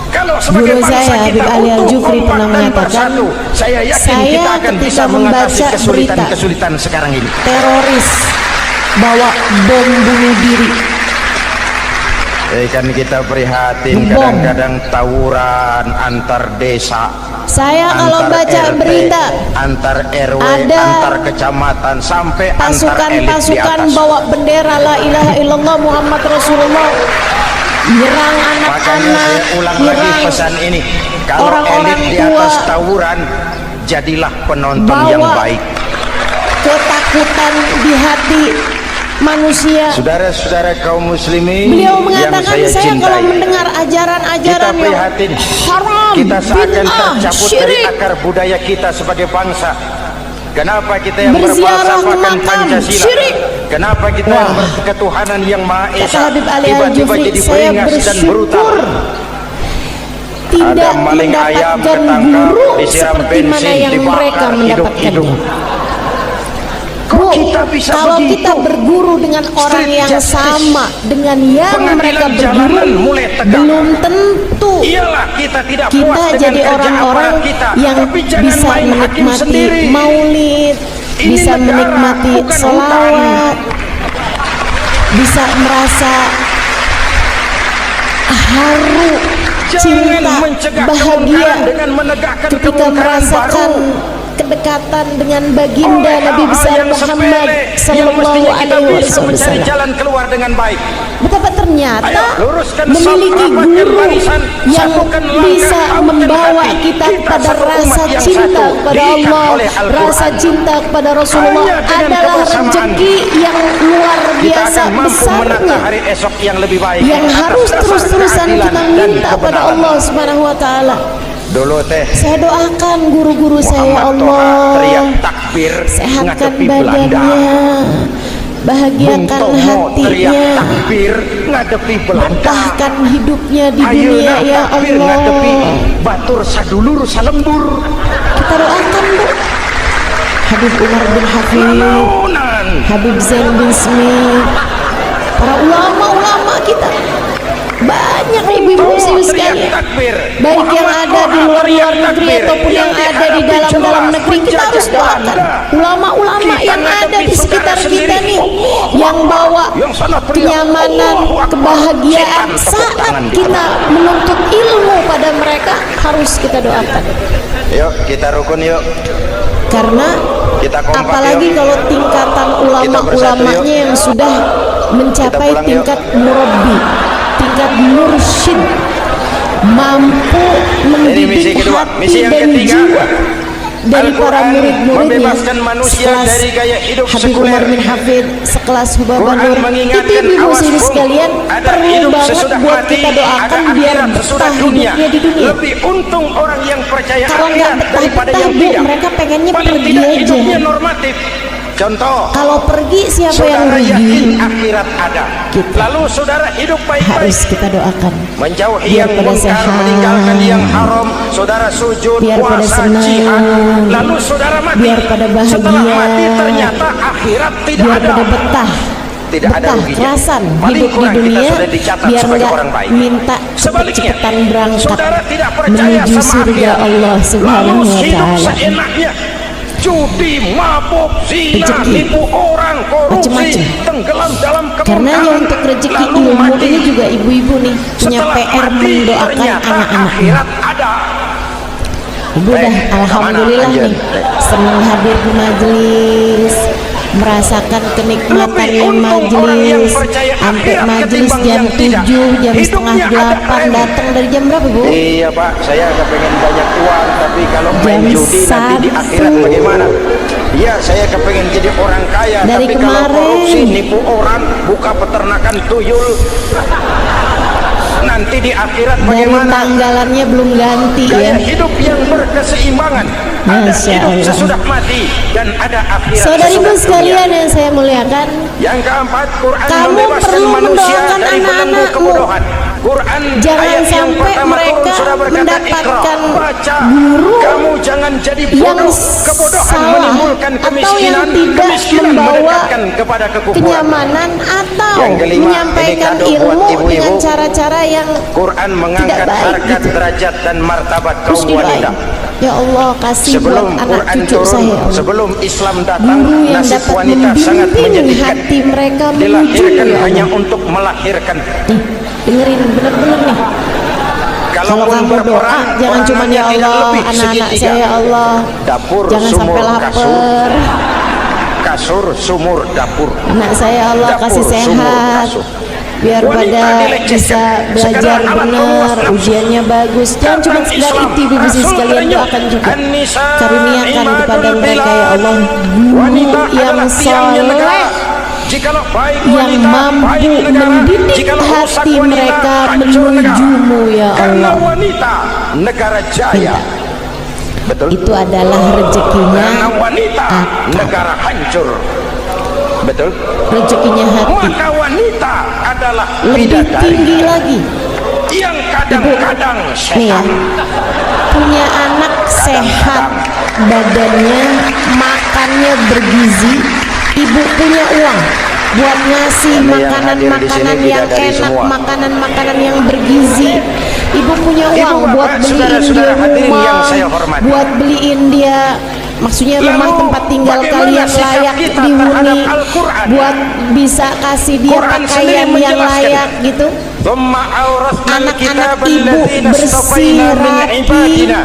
[SPEAKER 2] Kalau sebagai
[SPEAKER 1] Guru
[SPEAKER 2] bangsa
[SPEAKER 1] saya,
[SPEAKER 2] kita
[SPEAKER 1] Habib Ali
[SPEAKER 2] utuh,
[SPEAKER 1] Al-Jufri,
[SPEAKER 2] kompak
[SPEAKER 1] pernah
[SPEAKER 2] dan
[SPEAKER 1] mengatakan,
[SPEAKER 2] bersatu, saya yakin
[SPEAKER 1] saya
[SPEAKER 2] kita akan
[SPEAKER 1] ketika
[SPEAKER 2] bisa mengatasi
[SPEAKER 1] membaca
[SPEAKER 2] kesulitan-kesulitan sekarang ini.
[SPEAKER 1] teroris bawa bom bunuh diri,
[SPEAKER 2] Kan kita prihatin
[SPEAKER 1] Bom.
[SPEAKER 2] kadang-kadang tawuran antar desa,
[SPEAKER 1] saya kalau
[SPEAKER 2] antar
[SPEAKER 1] baca
[SPEAKER 2] RT,
[SPEAKER 1] berita
[SPEAKER 2] antar RW,
[SPEAKER 1] ada
[SPEAKER 2] antar kecamatan sampai antar elit di
[SPEAKER 1] pasukan-pasukan
[SPEAKER 2] atas.
[SPEAKER 1] bawa bendera la ilaha illallah Muhammad Rasulullah, nyerang
[SPEAKER 2] Makanya
[SPEAKER 1] anak-anak,
[SPEAKER 2] saya ulang lagi
[SPEAKER 1] nyerang
[SPEAKER 2] pesan ini. Kalau
[SPEAKER 1] orang-orang
[SPEAKER 2] elit di
[SPEAKER 1] tua,
[SPEAKER 2] atas tawuran, jadilah penonton yang
[SPEAKER 1] bawa
[SPEAKER 2] baik.
[SPEAKER 1] ketakutan di hati manusia.
[SPEAKER 2] Saudara-saudara kaum muslimin
[SPEAKER 1] Beliau
[SPEAKER 2] yang
[SPEAKER 1] mengatakan,
[SPEAKER 2] saya
[SPEAKER 1] saya kalau
[SPEAKER 2] cintai,
[SPEAKER 1] mendengar ajaran-ajaran
[SPEAKER 2] kita prihatin,
[SPEAKER 1] haram,
[SPEAKER 2] kita seakan
[SPEAKER 1] bid'ah,
[SPEAKER 2] tercabut dari
[SPEAKER 1] syirik,
[SPEAKER 2] akar budaya kita sebagai bangsa. Kenapa kita yang
[SPEAKER 1] berziarah ke
[SPEAKER 2] berfalsafahkan
[SPEAKER 1] makam,
[SPEAKER 2] Pancasila?
[SPEAKER 1] syirik.
[SPEAKER 2] Kenapa kita yang
[SPEAKER 1] Wah.
[SPEAKER 2] berketuhanan yang Maha
[SPEAKER 1] Kata
[SPEAKER 2] Esa
[SPEAKER 1] Habib Ali
[SPEAKER 2] tiba-tiba
[SPEAKER 1] Al-Jufri,
[SPEAKER 2] jadi
[SPEAKER 1] saya
[SPEAKER 2] beringas dan brutal?
[SPEAKER 1] bersyukur tidak
[SPEAKER 2] Ada maling ayam
[SPEAKER 1] mendapatkan
[SPEAKER 2] ketangkap,
[SPEAKER 1] guru
[SPEAKER 2] disiram
[SPEAKER 1] seperti mana
[SPEAKER 2] bensin,
[SPEAKER 1] yang mereka
[SPEAKER 2] dibakar
[SPEAKER 1] mendapatkannya.
[SPEAKER 2] hidup-hidup.
[SPEAKER 1] Bu,
[SPEAKER 2] kita bisa
[SPEAKER 1] kalau
[SPEAKER 2] begitu?
[SPEAKER 1] kita berguru dengan orang
[SPEAKER 2] Street
[SPEAKER 1] yang
[SPEAKER 2] justice.
[SPEAKER 1] sama dengan yang
[SPEAKER 2] Pengadilan
[SPEAKER 1] mereka berguru,
[SPEAKER 2] jalanan mulai tegak.
[SPEAKER 1] belum tentu
[SPEAKER 2] Iyalah kita tidak
[SPEAKER 1] kita
[SPEAKER 2] puas dengan
[SPEAKER 1] jadi
[SPEAKER 2] kerja
[SPEAKER 1] orang-orang
[SPEAKER 2] aparat kita,
[SPEAKER 1] yang
[SPEAKER 2] tapi jangan
[SPEAKER 1] bisa
[SPEAKER 2] main hakim
[SPEAKER 1] menikmati
[SPEAKER 2] sendiri.
[SPEAKER 1] maulid,
[SPEAKER 2] Ini
[SPEAKER 1] bisa
[SPEAKER 2] negara,
[SPEAKER 1] menikmati
[SPEAKER 2] bukan
[SPEAKER 1] selawat, bisa merasa haru,
[SPEAKER 2] Jangan
[SPEAKER 1] cinta,
[SPEAKER 2] mencegah
[SPEAKER 1] bahagia
[SPEAKER 2] kemungkaran dengan menegakkan
[SPEAKER 1] ketika
[SPEAKER 2] kemungkaran
[SPEAKER 1] merasakan
[SPEAKER 2] baru.
[SPEAKER 1] kedekatan dengan baginda
[SPEAKER 2] Oleh
[SPEAKER 1] Nabi
[SPEAKER 2] hal-hal
[SPEAKER 1] besar
[SPEAKER 2] yang
[SPEAKER 1] Muhammad
[SPEAKER 2] sepele yang
[SPEAKER 1] Sallallahu
[SPEAKER 2] mestinya kita
[SPEAKER 1] Alaihi
[SPEAKER 2] bisa mencari
[SPEAKER 1] Wasallam.
[SPEAKER 2] jalan keluar dengan baik.
[SPEAKER 1] Betapa ternyata
[SPEAKER 2] Ayo, luruskan
[SPEAKER 1] memiliki
[SPEAKER 2] saf, rapatkan
[SPEAKER 1] guru
[SPEAKER 2] barisan,
[SPEAKER 1] yang
[SPEAKER 2] satukan langkah,
[SPEAKER 1] bisa
[SPEAKER 2] aukan
[SPEAKER 1] membawa
[SPEAKER 2] hati.
[SPEAKER 1] kita
[SPEAKER 2] Kita
[SPEAKER 1] pada
[SPEAKER 2] satu
[SPEAKER 1] rasa
[SPEAKER 2] umat yang
[SPEAKER 1] cinta
[SPEAKER 2] satu,
[SPEAKER 1] kepada
[SPEAKER 2] diikat
[SPEAKER 1] Allah,
[SPEAKER 2] oleh Al-Quran.
[SPEAKER 1] rasa cinta kepada Rasulullah
[SPEAKER 2] Hanya dengan
[SPEAKER 1] adalah
[SPEAKER 2] kebersamaan
[SPEAKER 1] rezeki yang luar
[SPEAKER 2] Kita
[SPEAKER 1] biasa
[SPEAKER 2] akan mampu menata
[SPEAKER 1] besarnya,
[SPEAKER 2] hari esok yang lebih baik
[SPEAKER 1] yang
[SPEAKER 2] atas
[SPEAKER 1] harus
[SPEAKER 2] dasar
[SPEAKER 1] terus-terusan
[SPEAKER 2] keadilan
[SPEAKER 1] kita
[SPEAKER 2] dan
[SPEAKER 1] minta pada
[SPEAKER 2] kebenaran.
[SPEAKER 1] Allah Subhanahu wa taala.
[SPEAKER 2] Dulu teh
[SPEAKER 1] Saya doakan guru-guru saya, ya
[SPEAKER 2] Muhammad Toha
[SPEAKER 1] Allah,
[SPEAKER 2] teriak takbir
[SPEAKER 1] sehatkan
[SPEAKER 2] ngadepi Belanda.
[SPEAKER 1] badannya,
[SPEAKER 2] Bung
[SPEAKER 1] bahagiakan
[SPEAKER 2] Tomo teriak
[SPEAKER 1] hatinya,
[SPEAKER 2] takbir ngadepi Belanda.
[SPEAKER 1] berkahkan hidupnya di
[SPEAKER 2] Ayeuna
[SPEAKER 1] dunia, ya
[SPEAKER 2] takbir ngadepi
[SPEAKER 1] Allah.
[SPEAKER 2] batur sadulur salembur.
[SPEAKER 1] Kita doakan, Bu. Habib Umar bin Hafid,
[SPEAKER 2] Naunan.
[SPEAKER 1] Habib Zain bin Smith, para ulama-ulama kita, banyak ibu-ibu
[SPEAKER 2] Tomo
[SPEAKER 1] sekalian,
[SPEAKER 2] teriak takbir.
[SPEAKER 1] baik yang
[SPEAKER 2] Muhammad
[SPEAKER 1] ada di
[SPEAKER 2] Toha
[SPEAKER 1] luar
[SPEAKER 2] teriak
[SPEAKER 1] negeri
[SPEAKER 2] takbir.
[SPEAKER 1] ataupun yang ada di
[SPEAKER 2] dihadapi
[SPEAKER 1] dalam
[SPEAKER 2] jelas
[SPEAKER 1] negeri. Kita harus
[SPEAKER 2] penjajah
[SPEAKER 1] doakan
[SPEAKER 2] Belanda.
[SPEAKER 1] ulama-ulama
[SPEAKER 2] Kita
[SPEAKER 1] yang ada
[SPEAKER 2] ngadepi
[SPEAKER 1] di sekitar
[SPEAKER 2] saudara
[SPEAKER 1] kita
[SPEAKER 2] sendiri.
[SPEAKER 1] nih,
[SPEAKER 2] Allahu
[SPEAKER 1] yang bawa
[SPEAKER 2] Yang sana teriak,
[SPEAKER 1] kenyamanan,
[SPEAKER 2] Allahu Akbar.
[SPEAKER 1] kebahagiaan
[SPEAKER 2] Setan tepuk
[SPEAKER 1] saat
[SPEAKER 2] tangan di
[SPEAKER 1] kita menuntut ilmu pada mereka, harus kita doakan.
[SPEAKER 2] Yuk kita rukun yuk.
[SPEAKER 1] Karena
[SPEAKER 2] Kita kompak
[SPEAKER 1] apalagi
[SPEAKER 2] yuk.
[SPEAKER 1] kalau tingkatan ulama-ulamanya
[SPEAKER 2] yuk.
[SPEAKER 1] yang sudah mencapai
[SPEAKER 2] pulang yuk.
[SPEAKER 1] tingkat murabbi, tingkat mursyid, mampu
[SPEAKER 2] Ini misi
[SPEAKER 1] mendidik
[SPEAKER 2] kedua,
[SPEAKER 1] hati
[SPEAKER 2] misi yang
[SPEAKER 1] dan
[SPEAKER 2] ketiga.
[SPEAKER 1] jiwa dari para
[SPEAKER 2] Al-Quran
[SPEAKER 1] murid-muridnya
[SPEAKER 2] membebaskan manusia
[SPEAKER 1] sekelas
[SPEAKER 2] dari gaya hidup
[SPEAKER 1] Habib
[SPEAKER 2] sekuler.
[SPEAKER 1] Umar bin Hafid, sekelas Hubaba
[SPEAKER 2] Quran
[SPEAKER 1] Nur.
[SPEAKER 2] mengingatkan,
[SPEAKER 1] Itu ibu
[SPEAKER 2] awas
[SPEAKER 1] sini
[SPEAKER 2] bung,
[SPEAKER 1] sekalian
[SPEAKER 2] ada
[SPEAKER 1] perlu
[SPEAKER 2] hidup
[SPEAKER 1] banget
[SPEAKER 2] sesudah
[SPEAKER 1] buat
[SPEAKER 2] mati,
[SPEAKER 1] kita doakan
[SPEAKER 2] ada
[SPEAKER 1] biar
[SPEAKER 2] akhirat sesudah
[SPEAKER 1] betah
[SPEAKER 2] dunia.
[SPEAKER 1] hidupnya di dunia.
[SPEAKER 2] Lebih untung orang yang percaya
[SPEAKER 1] Kalau nggak
[SPEAKER 2] akhirat daripada
[SPEAKER 1] betah-betah
[SPEAKER 2] yang
[SPEAKER 1] Bu,
[SPEAKER 2] tidak.
[SPEAKER 1] mereka pengennya
[SPEAKER 2] Paling
[SPEAKER 1] pergi
[SPEAKER 2] tidak
[SPEAKER 1] aja.
[SPEAKER 2] hidupnya normatif. Contoh,
[SPEAKER 1] Kalau pergi siapa yang
[SPEAKER 2] saudara yakin
[SPEAKER 1] rugi?
[SPEAKER 2] akhirat ada,
[SPEAKER 1] Kita.
[SPEAKER 2] lalu saudara hidup baik-baik,
[SPEAKER 1] Harus kita doakan
[SPEAKER 2] menjauhi
[SPEAKER 1] biar
[SPEAKER 2] yang
[SPEAKER 1] pada
[SPEAKER 2] mungkar,
[SPEAKER 1] sehat,
[SPEAKER 2] meninggalkan yang haram, saudara sujud,
[SPEAKER 1] biar pada
[SPEAKER 2] puasa,
[SPEAKER 1] senang,
[SPEAKER 2] jihad, lalu saudara mati.
[SPEAKER 1] biar pada bahagia,
[SPEAKER 2] Setelah mati ternyata akhirat tidak
[SPEAKER 1] biar
[SPEAKER 2] ada.
[SPEAKER 1] pada betah.
[SPEAKER 2] Tidak ada
[SPEAKER 1] Betah,
[SPEAKER 2] ruginya.
[SPEAKER 1] kerasan
[SPEAKER 2] Paling
[SPEAKER 1] hidup di
[SPEAKER 2] kurang kita
[SPEAKER 1] dunia,
[SPEAKER 2] sudah dicatat
[SPEAKER 1] biar
[SPEAKER 2] sebagai
[SPEAKER 1] nggak
[SPEAKER 2] orang baik.
[SPEAKER 1] minta
[SPEAKER 2] Sebaliknya,
[SPEAKER 1] cepet-cepetan berangkat
[SPEAKER 2] saudara tidak percaya
[SPEAKER 1] menuju
[SPEAKER 2] sama
[SPEAKER 1] surga
[SPEAKER 2] akhirat,
[SPEAKER 1] Allah Subhanahu
[SPEAKER 2] lalu
[SPEAKER 1] wa
[SPEAKER 2] hidup
[SPEAKER 1] Ta'ala.
[SPEAKER 2] seenaknya, judi, mabuk, zina,
[SPEAKER 1] Rezeki.
[SPEAKER 2] tipu orang, korupsi,
[SPEAKER 1] Macem-macem.
[SPEAKER 2] tenggelam dalam
[SPEAKER 1] Karena
[SPEAKER 2] kemungkaran,
[SPEAKER 1] yang untuk rezeki
[SPEAKER 2] lalu
[SPEAKER 1] ilmu
[SPEAKER 2] mati.
[SPEAKER 1] ini juga ibu-ibu nih punya
[SPEAKER 2] Setelah
[SPEAKER 1] PR
[SPEAKER 2] mati,
[SPEAKER 1] mendoakan
[SPEAKER 2] ternyata
[SPEAKER 1] anak-anaknya.
[SPEAKER 2] akhirat ada.
[SPEAKER 1] Ibu dah alhamdulillah
[SPEAKER 2] kemana,
[SPEAKER 1] nih senang hadir di majelis, merasakan kenikmatannya
[SPEAKER 2] Lebih untung orang yang
[SPEAKER 1] majelis,
[SPEAKER 2] percaya
[SPEAKER 1] sampai
[SPEAKER 2] akhirat
[SPEAKER 1] majelis
[SPEAKER 2] ketimbang
[SPEAKER 1] jam
[SPEAKER 2] yang tidak.
[SPEAKER 1] 7, jam
[SPEAKER 2] Hidupnya
[SPEAKER 1] setengah
[SPEAKER 2] ada
[SPEAKER 1] 8,
[SPEAKER 2] premi.
[SPEAKER 1] datang dari jam berapa Bu?
[SPEAKER 2] Iya Pak, saya agak pengen banyak uang, tapi kalau main
[SPEAKER 1] Jam
[SPEAKER 2] judi nanti di
[SPEAKER 1] 1.
[SPEAKER 2] akhirat bagaimana? Iya, saya kepengen jadi orang kaya,
[SPEAKER 1] Dari
[SPEAKER 2] tapi kalau
[SPEAKER 1] kemarin.
[SPEAKER 2] korupsi, nipu orang, buka peternakan tuyul, nanti di akhirat
[SPEAKER 1] Dari
[SPEAKER 2] bagaimana?
[SPEAKER 1] tanggalannya belum ganti
[SPEAKER 2] Gaya
[SPEAKER 1] ya.
[SPEAKER 2] hidup yang berkeseimbangan, ada
[SPEAKER 1] Masya
[SPEAKER 2] hidup
[SPEAKER 1] Allah.
[SPEAKER 2] sesudah mati dan ada akhirat
[SPEAKER 1] Saudariku
[SPEAKER 2] sesudah
[SPEAKER 1] sekalian
[SPEAKER 2] dunia.
[SPEAKER 1] yang saya muliakan,
[SPEAKER 2] Yang keempat, Quran
[SPEAKER 1] kamu
[SPEAKER 2] membebaskan
[SPEAKER 1] perlu
[SPEAKER 2] manusia
[SPEAKER 1] mendoakan
[SPEAKER 2] dari belenggu
[SPEAKER 1] anak-anakmu.
[SPEAKER 2] kebodohan. Quran
[SPEAKER 1] Jangan
[SPEAKER 2] ayat yang
[SPEAKER 1] sampai
[SPEAKER 2] pertama turun
[SPEAKER 1] mereka
[SPEAKER 2] sudah berkata,
[SPEAKER 1] mendapatkan
[SPEAKER 2] "Iqra", baca.
[SPEAKER 1] guru
[SPEAKER 2] Kamu jangan jadi
[SPEAKER 1] yang
[SPEAKER 2] bodoh. Kebodohan
[SPEAKER 1] salah
[SPEAKER 2] menimbulkan
[SPEAKER 1] atau
[SPEAKER 2] kemiskinan,
[SPEAKER 1] yang tidak
[SPEAKER 2] kemiskinan
[SPEAKER 1] membawa
[SPEAKER 2] mendekatkan kepada kekufuran.
[SPEAKER 1] kenyamanan atau
[SPEAKER 2] Yang kelima,
[SPEAKER 1] menyampaikan
[SPEAKER 2] ini kado buat
[SPEAKER 1] ilmu
[SPEAKER 2] ibu-ibu.
[SPEAKER 1] dengan cara-cara yang
[SPEAKER 2] Quran mengangkat
[SPEAKER 1] baik
[SPEAKER 2] harkat,
[SPEAKER 1] gitu.
[SPEAKER 2] derajat dan martabat
[SPEAKER 1] terus
[SPEAKER 2] kaum wanita.
[SPEAKER 1] didoain. Ya Allah kasih
[SPEAKER 2] Sebelum
[SPEAKER 1] buat anak
[SPEAKER 2] Quran
[SPEAKER 1] cucu
[SPEAKER 2] turun,
[SPEAKER 1] saya ya Allah.
[SPEAKER 2] sebelum Islam datang,
[SPEAKER 1] Guru yang
[SPEAKER 2] nasib
[SPEAKER 1] dapat
[SPEAKER 2] wanita sangat
[SPEAKER 1] membimbing
[SPEAKER 2] menyedihkan.
[SPEAKER 1] hati mereka menuju
[SPEAKER 2] Dilahirkan
[SPEAKER 1] ya
[SPEAKER 2] hanya
[SPEAKER 1] Allah.
[SPEAKER 2] untuk melahirkan.
[SPEAKER 1] Nih, dengerin bener-bener nih. Kalau
[SPEAKER 2] Kalaupun
[SPEAKER 1] kamu doa
[SPEAKER 2] berperang,
[SPEAKER 1] jangan cuma
[SPEAKER 2] perangannya
[SPEAKER 1] ya
[SPEAKER 2] tidak
[SPEAKER 1] Allah
[SPEAKER 2] lebih
[SPEAKER 1] anak-anak
[SPEAKER 2] segitiga.
[SPEAKER 1] saya ya Allah
[SPEAKER 2] Dapur,
[SPEAKER 1] jangan
[SPEAKER 2] sumur,
[SPEAKER 1] sampai lapar,
[SPEAKER 2] kasur, sumur, dapur.
[SPEAKER 1] anak saya ya Allah
[SPEAKER 2] Dapur,
[SPEAKER 1] kasih
[SPEAKER 2] sumur,
[SPEAKER 1] sehat
[SPEAKER 2] kasur.
[SPEAKER 1] biar
[SPEAKER 2] Wanita
[SPEAKER 1] pada
[SPEAKER 2] dilecehkan.
[SPEAKER 1] bisa belajar
[SPEAKER 2] Sekedar alat
[SPEAKER 1] benar,
[SPEAKER 2] pemuas nafsu.
[SPEAKER 1] ujiannya bagus. Jangan cuma
[SPEAKER 2] Datang
[SPEAKER 1] sekedar
[SPEAKER 2] Islam,
[SPEAKER 1] itu ibu bisa
[SPEAKER 2] Rasul
[SPEAKER 1] sekalian
[SPEAKER 2] terenyuh.
[SPEAKER 1] doakan juga.
[SPEAKER 2] An-Nisa
[SPEAKER 1] Karuniakan kepada
[SPEAKER 2] imadul
[SPEAKER 1] mereka ya Allah guru
[SPEAKER 2] Wanita
[SPEAKER 1] yang
[SPEAKER 2] adalah tiangnya negara.
[SPEAKER 1] soleh,
[SPEAKER 2] Jikalau baik
[SPEAKER 1] yang
[SPEAKER 2] wanita,
[SPEAKER 1] mampu
[SPEAKER 2] baik negara.
[SPEAKER 1] mendidik
[SPEAKER 2] Jikalau rusak
[SPEAKER 1] hati
[SPEAKER 2] wanita,
[SPEAKER 1] mereka
[SPEAKER 2] hancur negara.
[SPEAKER 1] menujumu ya
[SPEAKER 2] Karena
[SPEAKER 1] Allah.
[SPEAKER 2] wanita negara jaya. Betul.
[SPEAKER 1] Itu adalah rezekinya,
[SPEAKER 2] Karena wanita negara hancur. Betul.
[SPEAKER 1] rezekinya hati.
[SPEAKER 2] Maka wanita adalah
[SPEAKER 1] Lebih
[SPEAKER 2] bidadari
[SPEAKER 1] tinggi lagi
[SPEAKER 2] yang kadang-kadang
[SPEAKER 1] nih ya,
[SPEAKER 2] sehat.
[SPEAKER 1] punya anak sehat, badannya, makannya bergizi, ibu punya uang buat ngasih
[SPEAKER 2] Kami yang
[SPEAKER 1] makanan-makanan
[SPEAKER 2] hadir di sini
[SPEAKER 1] yang
[SPEAKER 2] bidadari
[SPEAKER 1] enak,
[SPEAKER 2] semua.
[SPEAKER 1] makanan-makanan yang bergizi. Ibu punya uang
[SPEAKER 2] Ibu,
[SPEAKER 1] buat
[SPEAKER 2] bapak,
[SPEAKER 1] beliin dia
[SPEAKER 2] saudara-saudara hadirin yang
[SPEAKER 1] rumah,
[SPEAKER 2] saya hormati.
[SPEAKER 1] buat beliin dia maksudnya rumah
[SPEAKER 2] Lalu,
[SPEAKER 1] tempat tinggal
[SPEAKER 2] bagaimana
[SPEAKER 1] kalian
[SPEAKER 2] sikap
[SPEAKER 1] layak
[SPEAKER 2] kita
[SPEAKER 1] dihuni,
[SPEAKER 2] terhadap Al-Quran?
[SPEAKER 1] buat bisa kasih dia
[SPEAKER 2] Quran sendiri
[SPEAKER 1] pakaian yang
[SPEAKER 2] menjelaskan.
[SPEAKER 1] layak gitu.
[SPEAKER 2] Thumma awrasna
[SPEAKER 1] Anak-anak
[SPEAKER 2] al-kitaba
[SPEAKER 1] ibu
[SPEAKER 2] alladziina
[SPEAKER 1] bersih,
[SPEAKER 2] istafaina min
[SPEAKER 1] rapi,
[SPEAKER 2] ibadina.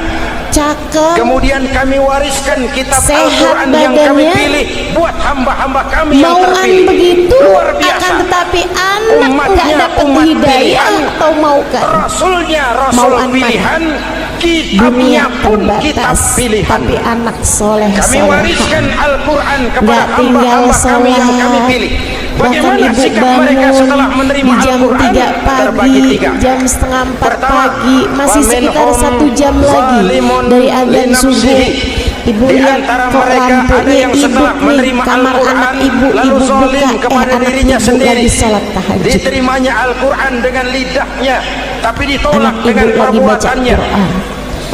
[SPEAKER 1] cakep,
[SPEAKER 2] Kemudian kami wariskan kitab
[SPEAKER 1] Sehat
[SPEAKER 2] Al-Quran yang kami
[SPEAKER 1] badannya.
[SPEAKER 2] pilih buat hamba-hamba kami yang
[SPEAKER 1] mauan
[SPEAKER 2] terpilih.
[SPEAKER 1] begitu,
[SPEAKER 2] Luar biasa.
[SPEAKER 1] akan tetapi anak
[SPEAKER 2] Umatnya
[SPEAKER 1] nggak dapat
[SPEAKER 2] umat
[SPEAKER 1] hidayah
[SPEAKER 2] pilihan.
[SPEAKER 1] atau mau kan
[SPEAKER 2] Rasulnya Rasul
[SPEAKER 1] Mauan
[SPEAKER 2] pilihan,
[SPEAKER 1] dunia
[SPEAKER 2] kitabnya pun kitab
[SPEAKER 1] terbatas,
[SPEAKER 2] pilihan.
[SPEAKER 1] tapi anak soleh
[SPEAKER 2] Kami
[SPEAKER 1] solehah.
[SPEAKER 2] wariskan Al-Quran kepada
[SPEAKER 1] Nggak tinggal
[SPEAKER 2] hamba-hamba kami yang kami
[SPEAKER 1] sholat.
[SPEAKER 2] pilih.
[SPEAKER 1] Bahkan
[SPEAKER 2] Bagaimana
[SPEAKER 1] ibu
[SPEAKER 2] sikap mereka
[SPEAKER 1] bangun
[SPEAKER 2] setelah menerima
[SPEAKER 1] di jam
[SPEAKER 2] Al-Quran?
[SPEAKER 1] 3
[SPEAKER 2] Terbagi
[SPEAKER 1] pagi,
[SPEAKER 2] tiga.
[SPEAKER 1] jam setengah 4
[SPEAKER 2] Pertama,
[SPEAKER 1] pagi, masih sekitar
[SPEAKER 2] "Waminhum
[SPEAKER 1] 1 jam lagi
[SPEAKER 2] zalimun
[SPEAKER 1] dari adzan
[SPEAKER 2] linafsihi."
[SPEAKER 1] subuh. Ibu
[SPEAKER 2] Di
[SPEAKER 1] lihat
[SPEAKER 2] antara
[SPEAKER 1] kok
[SPEAKER 2] mereka ada
[SPEAKER 1] lampunya
[SPEAKER 2] yang
[SPEAKER 1] ibu
[SPEAKER 2] setelah
[SPEAKER 1] nih,
[SPEAKER 2] menerima
[SPEAKER 1] kamar
[SPEAKER 2] Al-Quran
[SPEAKER 1] anak ibu,
[SPEAKER 2] lalu
[SPEAKER 1] ibu
[SPEAKER 2] zalim
[SPEAKER 1] buka,
[SPEAKER 2] kepada
[SPEAKER 1] anak
[SPEAKER 2] dirinya
[SPEAKER 1] ibu
[SPEAKER 2] sendiri.
[SPEAKER 1] lagi sholat tahajud.
[SPEAKER 2] Diterimanya Al-Quran dengan lidahnya, tapi ditolak
[SPEAKER 1] Anak ibu
[SPEAKER 2] dengan
[SPEAKER 1] lagi baca
[SPEAKER 2] perbuatannya.
[SPEAKER 1] Quran.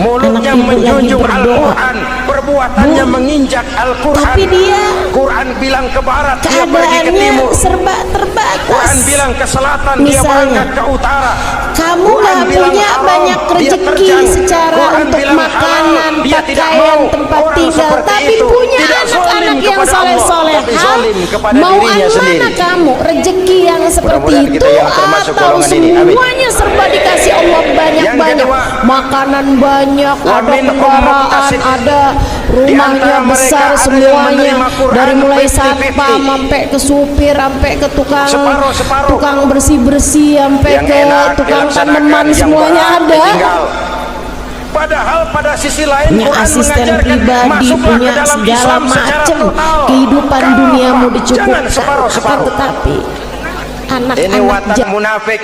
[SPEAKER 2] Mulutnya
[SPEAKER 1] Anak ibu lagi
[SPEAKER 2] menjunjung
[SPEAKER 1] berdoa.
[SPEAKER 2] Al-Quran, perbuatannya
[SPEAKER 1] Bu,
[SPEAKER 2] menginjak Al-Quran.
[SPEAKER 1] tapi dia
[SPEAKER 2] Quran bilang ke barat, dia pergi ke
[SPEAKER 1] keadaannya
[SPEAKER 2] timur.
[SPEAKER 1] serba terbatas.
[SPEAKER 2] Quran bilang ke selatan, dia
[SPEAKER 1] Misalnya,
[SPEAKER 2] berangkat ke utara.
[SPEAKER 1] kamu
[SPEAKER 2] Quran
[SPEAKER 1] nggak
[SPEAKER 2] bilang
[SPEAKER 1] punya
[SPEAKER 2] haram,
[SPEAKER 1] banyak
[SPEAKER 2] dia
[SPEAKER 1] rezeki
[SPEAKER 2] terjang.
[SPEAKER 1] secara
[SPEAKER 2] Quran
[SPEAKER 1] untuk
[SPEAKER 2] bilang
[SPEAKER 1] makanan,
[SPEAKER 2] halal, dia tidak
[SPEAKER 1] pakaian,
[SPEAKER 2] mau.
[SPEAKER 1] tempat
[SPEAKER 2] Orang
[SPEAKER 1] tinggal,
[SPEAKER 2] seperti
[SPEAKER 1] tapi
[SPEAKER 2] itu
[SPEAKER 1] punya
[SPEAKER 2] tidak zalim
[SPEAKER 1] anak-anak yang
[SPEAKER 2] kepada Allah,
[SPEAKER 1] soleh-solehah.
[SPEAKER 2] tapi zalim kepada
[SPEAKER 1] Mauan
[SPEAKER 2] dirinya
[SPEAKER 1] mana
[SPEAKER 2] sendiri.
[SPEAKER 1] kamu? Rezeki yang seperti
[SPEAKER 2] Mudah-mudahan
[SPEAKER 1] itu
[SPEAKER 2] kita yang termasuk
[SPEAKER 1] atau
[SPEAKER 2] golongan ini. Amin.
[SPEAKER 1] semuanya serba dikasih Allah banyak-banyak,
[SPEAKER 2] kedua,
[SPEAKER 1] makanan banyak,
[SPEAKER 2] wa
[SPEAKER 1] ada
[SPEAKER 2] minhum
[SPEAKER 1] kendaraan,
[SPEAKER 2] muqtasid.
[SPEAKER 1] ada
[SPEAKER 2] Di
[SPEAKER 1] rumahnya
[SPEAKER 2] antara mereka
[SPEAKER 1] besar
[SPEAKER 2] ada yang
[SPEAKER 1] semuanya,
[SPEAKER 2] menerima Quran
[SPEAKER 1] dari mulai
[SPEAKER 2] 50-50.
[SPEAKER 1] satpam sampai ke supir, sampai ke tukang
[SPEAKER 2] Separuh-separuh.
[SPEAKER 1] tukang bersih-bersih, sampai
[SPEAKER 2] Yang
[SPEAKER 1] ke
[SPEAKER 2] enak
[SPEAKER 1] tukang
[SPEAKER 2] dilaksanakan,
[SPEAKER 1] tanaman,
[SPEAKER 2] yang
[SPEAKER 1] semuanya
[SPEAKER 2] berat
[SPEAKER 1] ada.
[SPEAKER 2] ditinggal. Padahal Padahal pada sisi lain
[SPEAKER 1] punya
[SPEAKER 2] Quran
[SPEAKER 1] asisten
[SPEAKER 2] mengajarkan
[SPEAKER 1] pribadi,
[SPEAKER 2] masuklah
[SPEAKER 1] punya
[SPEAKER 2] ke dalam
[SPEAKER 1] segala
[SPEAKER 2] Islam secara
[SPEAKER 1] macam
[SPEAKER 2] total.
[SPEAKER 1] kehidupan
[SPEAKER 2] Kau
[SPEAKER 1] duniamu
[SPEAKER 2] jangan
[SPEAKER 1] dicukupkan,
[SPEAKER 2] separuh-separuh.
[SPEAKER 1] tetapi
[SPEAKER 2] Ini
[SPEAKER 1] anak-anak
[SPEAKER 2] watak munafik.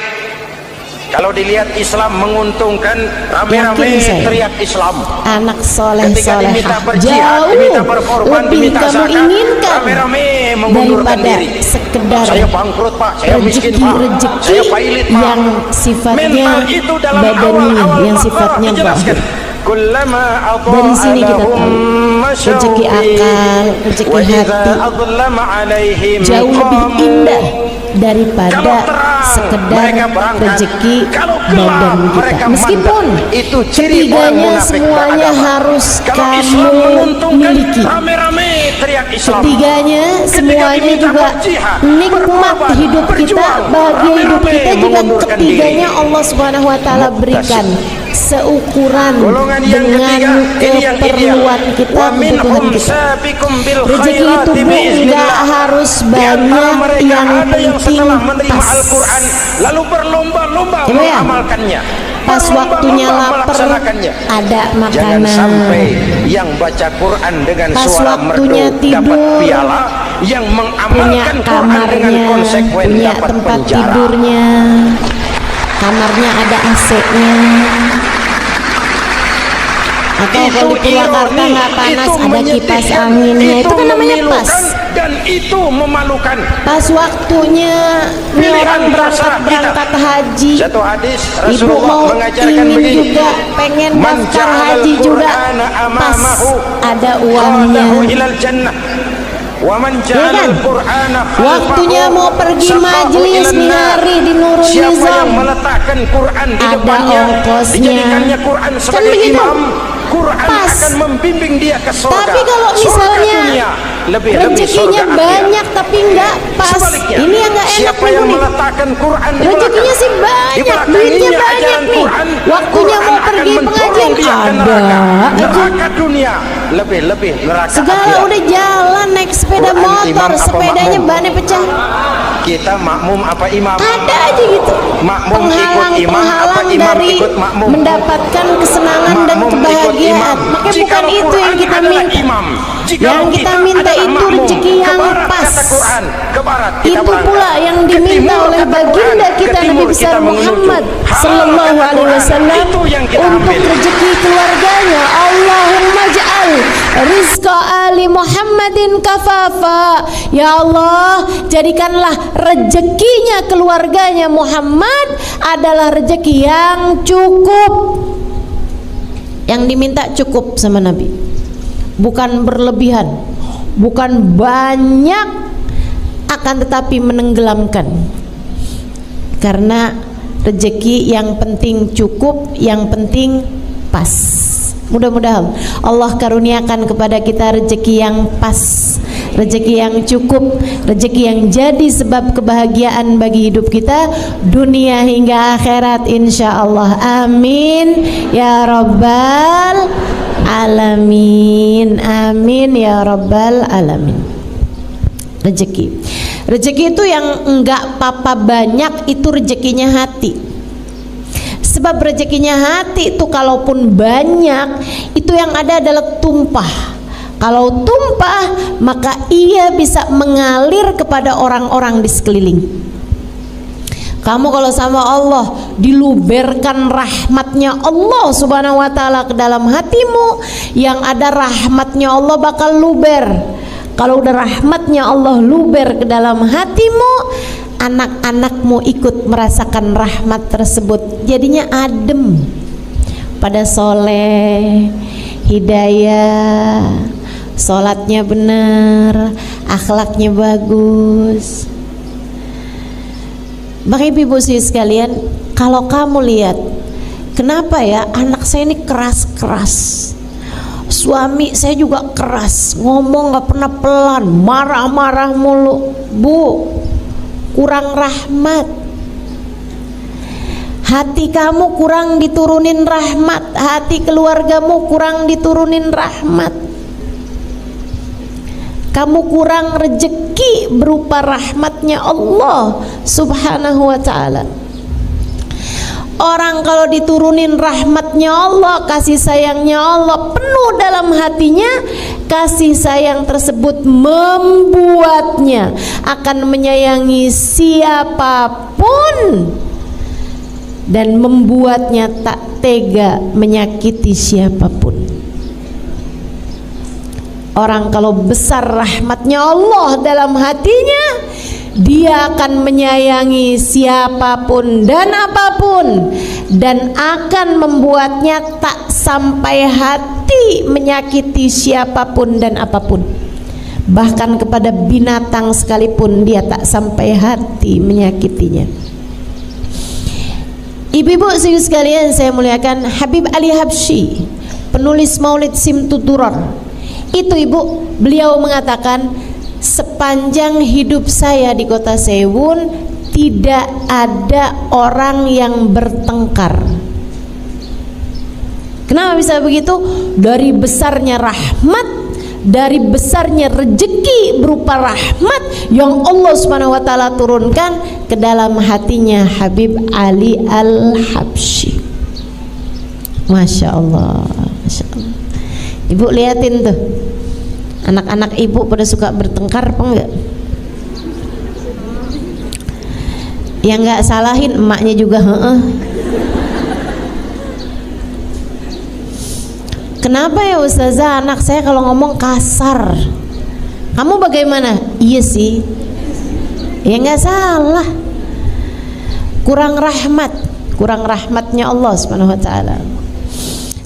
[SPEAKER 2] Kalau dilihat Islam menguntungkan, rame-rame
[SPEAKER 1] Yakin saya.
[SPEAKER 2] teriak Islam.
[SPEAKER 1] anak soleh
[SPEAKER 2] Ketika diminta
[SPEAKER 1] solehah
[SPEAKER 2] berjihad, diminta
[SPEAKER 1] jauh
[SPEAKER 2] berkorban,
[SPEAKER 1] lebih
[SPEAKER 2] diminta
[SPEAKER 1] kamu
[SPEAKER 2] zakat,
[SPEAKER 1] inginkan
[SPEAKER 2] rame-rame mengundurkan
[SPEAKER 1] daripada
[SPEAKER 2] diri.
[SPEAKER 1] sekedar
[SPEAKER 2] Saya bangkrut Pak, saya miskin Pak,
[SPEAKER 1] rezeki
[SPEAKER 2] saya pailit Pak.
[SPEAKER 1] yang sifatnya
[SPEAKER 2] Mental itu dalam
[SPEAKER 1] badaniyah,
[SPEAKER 2] awal-awal
[SPEAKER 1] yang
[SPEAKER 2] Baqarah
[SPEAKER 1] sifatnya
[SPEAKER 2] dijelaskan.
[SPEAKER 1] zahir.
[SPEAKER 2] Kullama
[SPEAKER 1] Dari sini kita tahu
[SPEAKER 2] ata'alahum
[SPEAKER 1] rezeki akal, rezeki
[SPEAKER 2] wa idza
[SPEAKER 1] hati
[SPEAKER 2] adlama alaihim
[SPEAKER 1] jauh lebih
[SPEAKER 2] qamu.
[SPEAKER 1] indah daripada
[SPEAKER 2] Kalau terang,
[SPEAKER 1] sekedar
[SPEAKER 2] mereka berangkat.
[SPEAKER 1] rezeki
[SPEAKER 2] Kalau gelap,
[SPEAKER 1] badan
[SPEAKER 2] mereka
[SPEAKER 1] kita. Meskipun
[SPEAKER 2] mandek. Itu ciri orang
[SPEAKER 1] ketiganya
[SPEAKER 2] munafik
[SPEAKER 1] semuanya
[SPEAKER 2] beragama.
[SPEAKER 1] harus
[SPEAKER 2] Kalau Islam
[SPEAKER 1] kamu
[SPEAKER 2] menguntungkan,
[SPEAKER 1] miliki.
[SPEAKER 2] rame-rame teriak Islam.
[SPEAKER 1] Ketiganya semuanya
[SPEAKER 2] diminta
[SPEAKER 1] juga
[SPEAKER 2] berjihad,
[SPEAKER 1] nikmat
[SPEAKER 2] berkorban,
[SPEAKER 1] hidup kita,
[SPEAKER 2] berjuang,
[SPEAKER 1] bahagia hidup
[SPEAKER 2] rame-rame
[SPEAKER 1] kita juga
[SPEAKER 2] mengundurkan
[SPEAKER 1] ketiganya
[SPEAKER 2] diri.
[SPEAKER 1] Allah Subhanahu wa taala berikan seukuran
[SPEAKER 2] Golongan yang
[SPEAKER 1] dengan
[SPEAKER 2] ketiga, ini yang
[SPEAKER 1] keperluan
[SPEAKER 2] ideal.
[SPEAKER 1] kita,
[SPEAKER 2] Wa
[SPEAKER 1] kebutuhan
[SPEAKER 2] minhum
[SPEAKER 1] kita.
[SPEAKER 2] sabiqum bil
[SPEAKER 1] Rezeki itu
[SPEAKER 2] khairati
[SPEAKER 1] Bu
[SPEAKER 2] biiznillah.
[SPEAKER 1] nggak harus
[SPEAKER 2] Di antara
[SPEAKER 1] banyak,
[SPEAKER 2] mereka
[SPEAKER 1] yang
[SPEAKER 2] ada yang
[SPEAKER 1] penting
[SPEAKER 2] setelah menerima
[SPEAKER 1] pas.
[SPEAKER 2] Al-Quran lalu berlomba-lomba
[SPEAKER 1] Coba ya.
[SPEAKER 2] mengamalkannya.
[SPEAKER 1] Pas
[SPEAKER 2] Berlomba-lomba
[SPEAKER 1] waktunya lapar
[SPEAKER 2] melaksanakannya.
[SPEAKER 1] ada
[SPEAKER 2] Jangan
[SPEAKER 1] makanan.
[SPEAKER 2] sampai yang baca Quran dengan
[SPEAKER 1] Pas
[SPEAKER 2] suara
[SPEAKER 1] waktunya
[SPEAKER 2] merdu
[SPEAKER 1] tidur,
[SPEAKER 2] dapat piala, yang
[SPEAKER 1] punya
[SPEAKER 2] mengamalkan Quran dengan
[SPEAKER 1] kamarnya,
[SPEAKER 2] konsekuen
[SPEAKER 1] punya
[SPEAKER 2] dapat
[SPEAKER 1] tempat
[SPEAKER 2] penjara.
[SPEAKER 1] tidurnya, kamarnya ada AC-nya. Atau kalau di Purwakarta nggak panas, ada kipas anginnya, itu kan namanya pas.
[SPEAKER 2] Dan itu memalukan.
[SPEAKER 1] Pas waktunya ini orang berangkat haji,
[SPEAKER 2] Satu hadis
[SPEAKER 1] ibu
[SPEAKER 2] Rasulullah
[SPEAKER 1] mau
[SPEAKER 2] mengajarkan
[SPEAKER 1] ingin
[SPEAKER 2] begini,
[SPEAKER 1] juga pengen
[SPEAKER 2] Man
[SPEAKER 1] daftar
[SPEAKER 2] ja'alal
[SPEAKER 1] haji juga,
[SPEAKER 2] Qur'ana
[SPEAKER 1] pas
[SPEAKER 2] amamahu,
[SPEAKER 1] ada uangnya.
[SPEAKER 2] qadahu ilal jannah. Wa man
[SPEAKER 1] Ya
[SPEAKER 2] ja'alal
[SPEAKER 1] kan?
[SPEAKER 2] Qur'ana khalfahu,
[SPEAKER 1] Waktunya mau pergi
[SPEAKER 2] safahu
[SPEAKER 1] majelis
[SPEAKER 2] ilan
[SPEAKER 1] nih
[SPEAKER 2] nar.
[SPEAKER 1] hari di Nurul
[SPEAKER 2] Siapa
[SPEAKER 1] Nizam,
[SPEAKER 2] yang meletakkan Quran di
[SPEAKER 1] ada
[SPEAKER 2] depannya,
[SPEAKER 1] ongkosnya.
[SPEAKER 2] dijadikannya Quran
[SPEAKER 1] Kan
[SPEAKER 2] sebagai
[SPEAKER 1] begitu?
[SPEAKER 2] imam, Quran
[SPEAKER 1] Pas.
[SPEAKER 2] akan membimbing dia ke surga.
[SPEAKER 1] Tapi kalau
[SPEAKER 2] Surga
[SPEAKER 1] misalnya
[SPEAKER 2] dunia, lebih-lebih
[SPEAKER 1] rezekinya
[SPEAKER 2] surga akhirat.
[SPEAKER 1] banyak tapi nggak pas,
[SPEAKER 2] Sebaliknya,
[SPEAKER 1] ini yang nggak enak
[SPEAKER 2] siapa
[SPEAKER 1] nih
[SPEAKER 2] yang
[SPEAKER 1] Bu nih.
[SPEAKER 2] meletakkan Quran di
[SPEAKER 1] Rezekinya
[SPEAKER 2] belakang,
[SPEAKER 1] sih
[SPEAKER 2] di
[SPEAKER 1] banyak,
[SPEAKER 2] belakang
[SPEAKER 1] duitnya
[SPEAKER 2] ininya
[SPEAKER 1] banyak
[SPEAKER 2] ajaran
[SPEAKER 1] nih.
[SPEAKER 2] Quran,
[SPEAKER 1] Waktunya
[SPEAKER 2] Quran
[SPEAKER 1] mau
[SPEAKER 2] akan
[SPEAKER 1] pergi
[SPEAKER 2] mendorong
[SPEAKER 1] pengajian
[SPEAKER 2] dia ke
[SPEAKER 1] ada
[SPEAKER 2] neraka.
[SPEAKER 1] aja.
[SPEAKER 2] Neraka dunia, lebih-lebih neraka
[SPEAKER 1] Segala
[SPEAKER 2] akhirat.
[SPEAKER 1] udah jalan naik sepeda
[SPEAKER 2] Quran
[SPEAKER 1] motor,
[SPEAKER 2] imam apa
[SPEAKER 1] sepedanya
[SPEAKER 2] makmum?
[SPEAKER 1] bannya pecah.
[SPEAKER 2] Kita makmum apa imam?
[SPEAKER 1] Ada aja gitu.
[SPEAKER 2] Makmum ikut imam apa
[SPEAKER 1] Penghalang
[SPEAKER 2] imam
[SPEAKER 1] dari
[SPEAKER 2] ikut makmum?
[SPEAKER 1] mendapatkan kesenangan dan
[SPEAKER 2] Makmum ikut
[SPEAKER 1] kebahagiaan.
[SPEAKER 2] imam.
[SPEAKER 1] Makanya
[SPEAKER 2] Jikalau
[SPEAKER 1] bukan itu yang
[SPEAKER 2] Quran
[SPEAKER 1] kita
[SPEAKER 2] adalah
[SPEAKER 1] minta.
[SPEAKER 2] imam, jikalau
[SPEAKER 1] Yang kita minta
[SPEAKER 2] adalah
[SPEAKER 1] itu
[SPEAKER 2] makmum,
[SPEAKER 1] rezeki
[SPEAKER 2] ke
[SPEAKER 1] yang
[SPEAKER 2] barat
[SPEAKER 1] pas.
[SPEAKER 2] kata Quran, ke barat kita
[SPEAKER 1] Itu
[SPEAKER 2] berangkat.
[SPEAKER 1] pula yang
[SPEAKER 2] Ke
[SPEAKER 1] diminta
[SPEAKER 2] timur
[SPEAKER 1] oleh
[SPEAKER 2] kata
[SPEAKER 1] baginda
[SPEAKER 2] Quran,
[SPEAKER 1] kita
[SPEAKER 2] ke
[SPEAKER 1] Nabi
[SPEAKER 2] timur
[SPEAKER 1] besar
[SPEAKER 2] kita menuju.
[SPEAKER 1] Muhammad
[SPEAKER 2] Halal
[SPEAKER 1] sallallahu
[SPEAKER 2] kata
[SPEAKER 1] alaihi
[SPEAKER 2] Quran,
[SPEAKER 1] wasallam
[SPEAKER 2] itu yang kita
[SPEAKER 1] untuk
[SPEAKER 2] ambil.
[SPEAKER 1] rezeki keluarganya. Allahumma ja'al rizqa ali Muhammadin kafafa. Ya Allah, jadikanlah rezekinya keluarganya Muhammad adalah rezeki yang cukup. Yang diminta cukup sama Nabi, bukan berlebihan, bukan banyak, akan tetapi menenggelamkan. Karena rezeki yang penting cukup, yang penting pas. Mudah-mudahan Allah karuniakan kepada kita rezeki yang pas, rezeki yang cukup, rezeki yang jadi sebab kebahagiaan bagi hidup kita dunia hingga akhirat insyaallah. Amin ya rabbal alamin. Amin ya rabbal alamin. Rezeki itu yang enggak papa banyak, itu rezekinya hati. Sebab rezekinya hati itu kalaupun banyak, itu yang ada adalah tumpah. Kalau tumpah, maka ia bisa mengalir kepada orang-orang di sekeliling. Kamu kalau sama Allah diluberkan rahmatnya Allah subhanahu wa ta'ala ke dalam hatimu, yang ada rahmatnya Allah bakal luber. Kalau udah rahmatnya Allah luber ke dalam hatimu, anak-anakmu ikut merasakan rahmat tersebut, jadinya adem, pada soleh, hidayah, sholatnya benar, akhlaknya bagus. Bapak ibu sekalian, kalau kamu lihat, kenapa ya anak saya ini keras-keras, suami saya juga keras, ngomong gak pernah pelan, marah-marah mulu. Bu, kurang rahmat. Hati kamu kurang diturunin rahmat, hati keluargamu kurang diturunin rahmat. Kamu kurang rezeki berupa rahmatnya Allah subhanahu wa ta'ala. Orang kalau diturunin rahmatnya Allah, kasih sayangnya Allah penuh dalam hatinya, kasih sayang tersebut membuatnya akan menyayangi siapapun dan membuatnya tak tega menyakiti siapapun. Orang kalau besar rahmatnya Allah dalam hatinya, dia akan menyayangi siapapun dan apapun, dan akan membuatnya tak sampai hati menyakiti siapapun dan apapun. Bahkan kepada binatang sekalipun dia tak sampai hati menyakitinya. Ibu-ibu sekalian saya muliakan, Habib Ali Habsyi, penulis Maulid Simtud Durar, itu ibu, beliau mengatakan, sepanjang hidup saya di kota Sewun tidak ada orang yang bertengkar. Kenapa bisa begitu? Dari besarnya rahmat, dari besarnya rezeki berupa rahmat yang Allah Subhanahu wa taala turunkan ke dalam hatinya Habib Ali Al-Habsyi. Masya Allah, Masya Allah. Ibu liatin tuh, anak-anak ibu pada suka bertengkar apa enggak? Yang enggak salahin emaknya juga heeh. Kenapa ya Ustazah, anak saya kalau ngomong kasar? Kamu bagaimana? Iya sih. Ya enggak salah. Kurang rahmatnya Allah Subhanahu wa taala.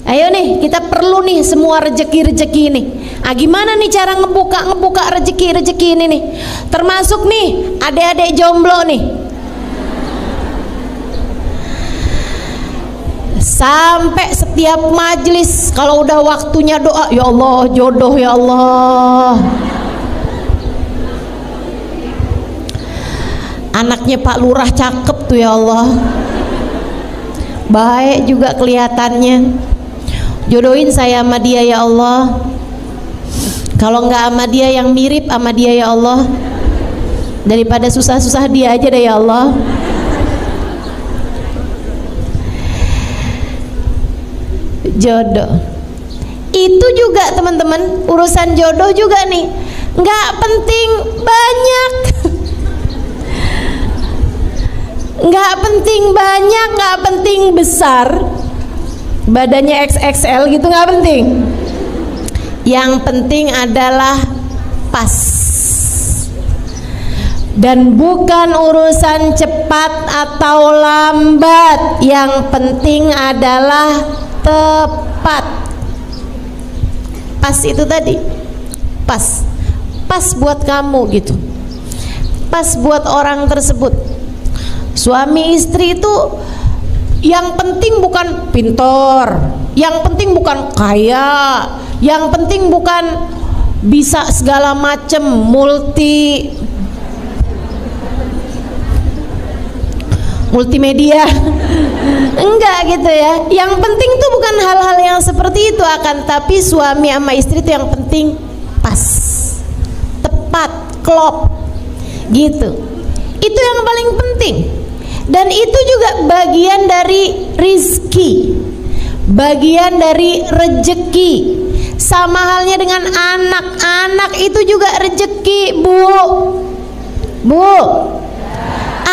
[SPEAKER 1] Ayo nih, kita perlu nih semua rezeki-rezeki nih. Gimana nih cara ngebuka rezeki-rezeki ini nih? Termasuk nih adik-adik jomblo nih. Sampai setiap majelis kalau udah waktunya doa, ya Allah jodoh ya Allah. Anaknya Pak Lurah cakep tuh ya Allah. Baik juga kelihatannya. Jodohin saya sama dia ya Allah. Kalau enggak sama dia yang mirip sama dia ya Allah. Daripada susah-susah dia aja deh ya Allah. Jodoh itu juga teman-teman, urusan jodoh juga nih, nggak penting banyak. Nggak penting banyak, nggak penting besar, badannya XXL gitu, nggak penting. Yang penting adalah pas, dan bukan urusan cepat atau lambat. Yang penting adalah tepat. Pas itu tadi, pas buat kamu gitu, pas buat orang tersebut. Suami istri itu yang penting bukan pintar, yang penting bukan kaya, yang penting bukan bisa segala macam multimedia. Enggak gitu ya. Yang penting tuh bukan hal-hal yang seperti itu, akan tapi suami sama istri itu yang penting pas, tepat, klop gitu. Itu yang paling penting. Dan itu juga bagian dari rizki, bagian dari rejeki. Sama halnya dengan anak itu juga rejeki, Bu.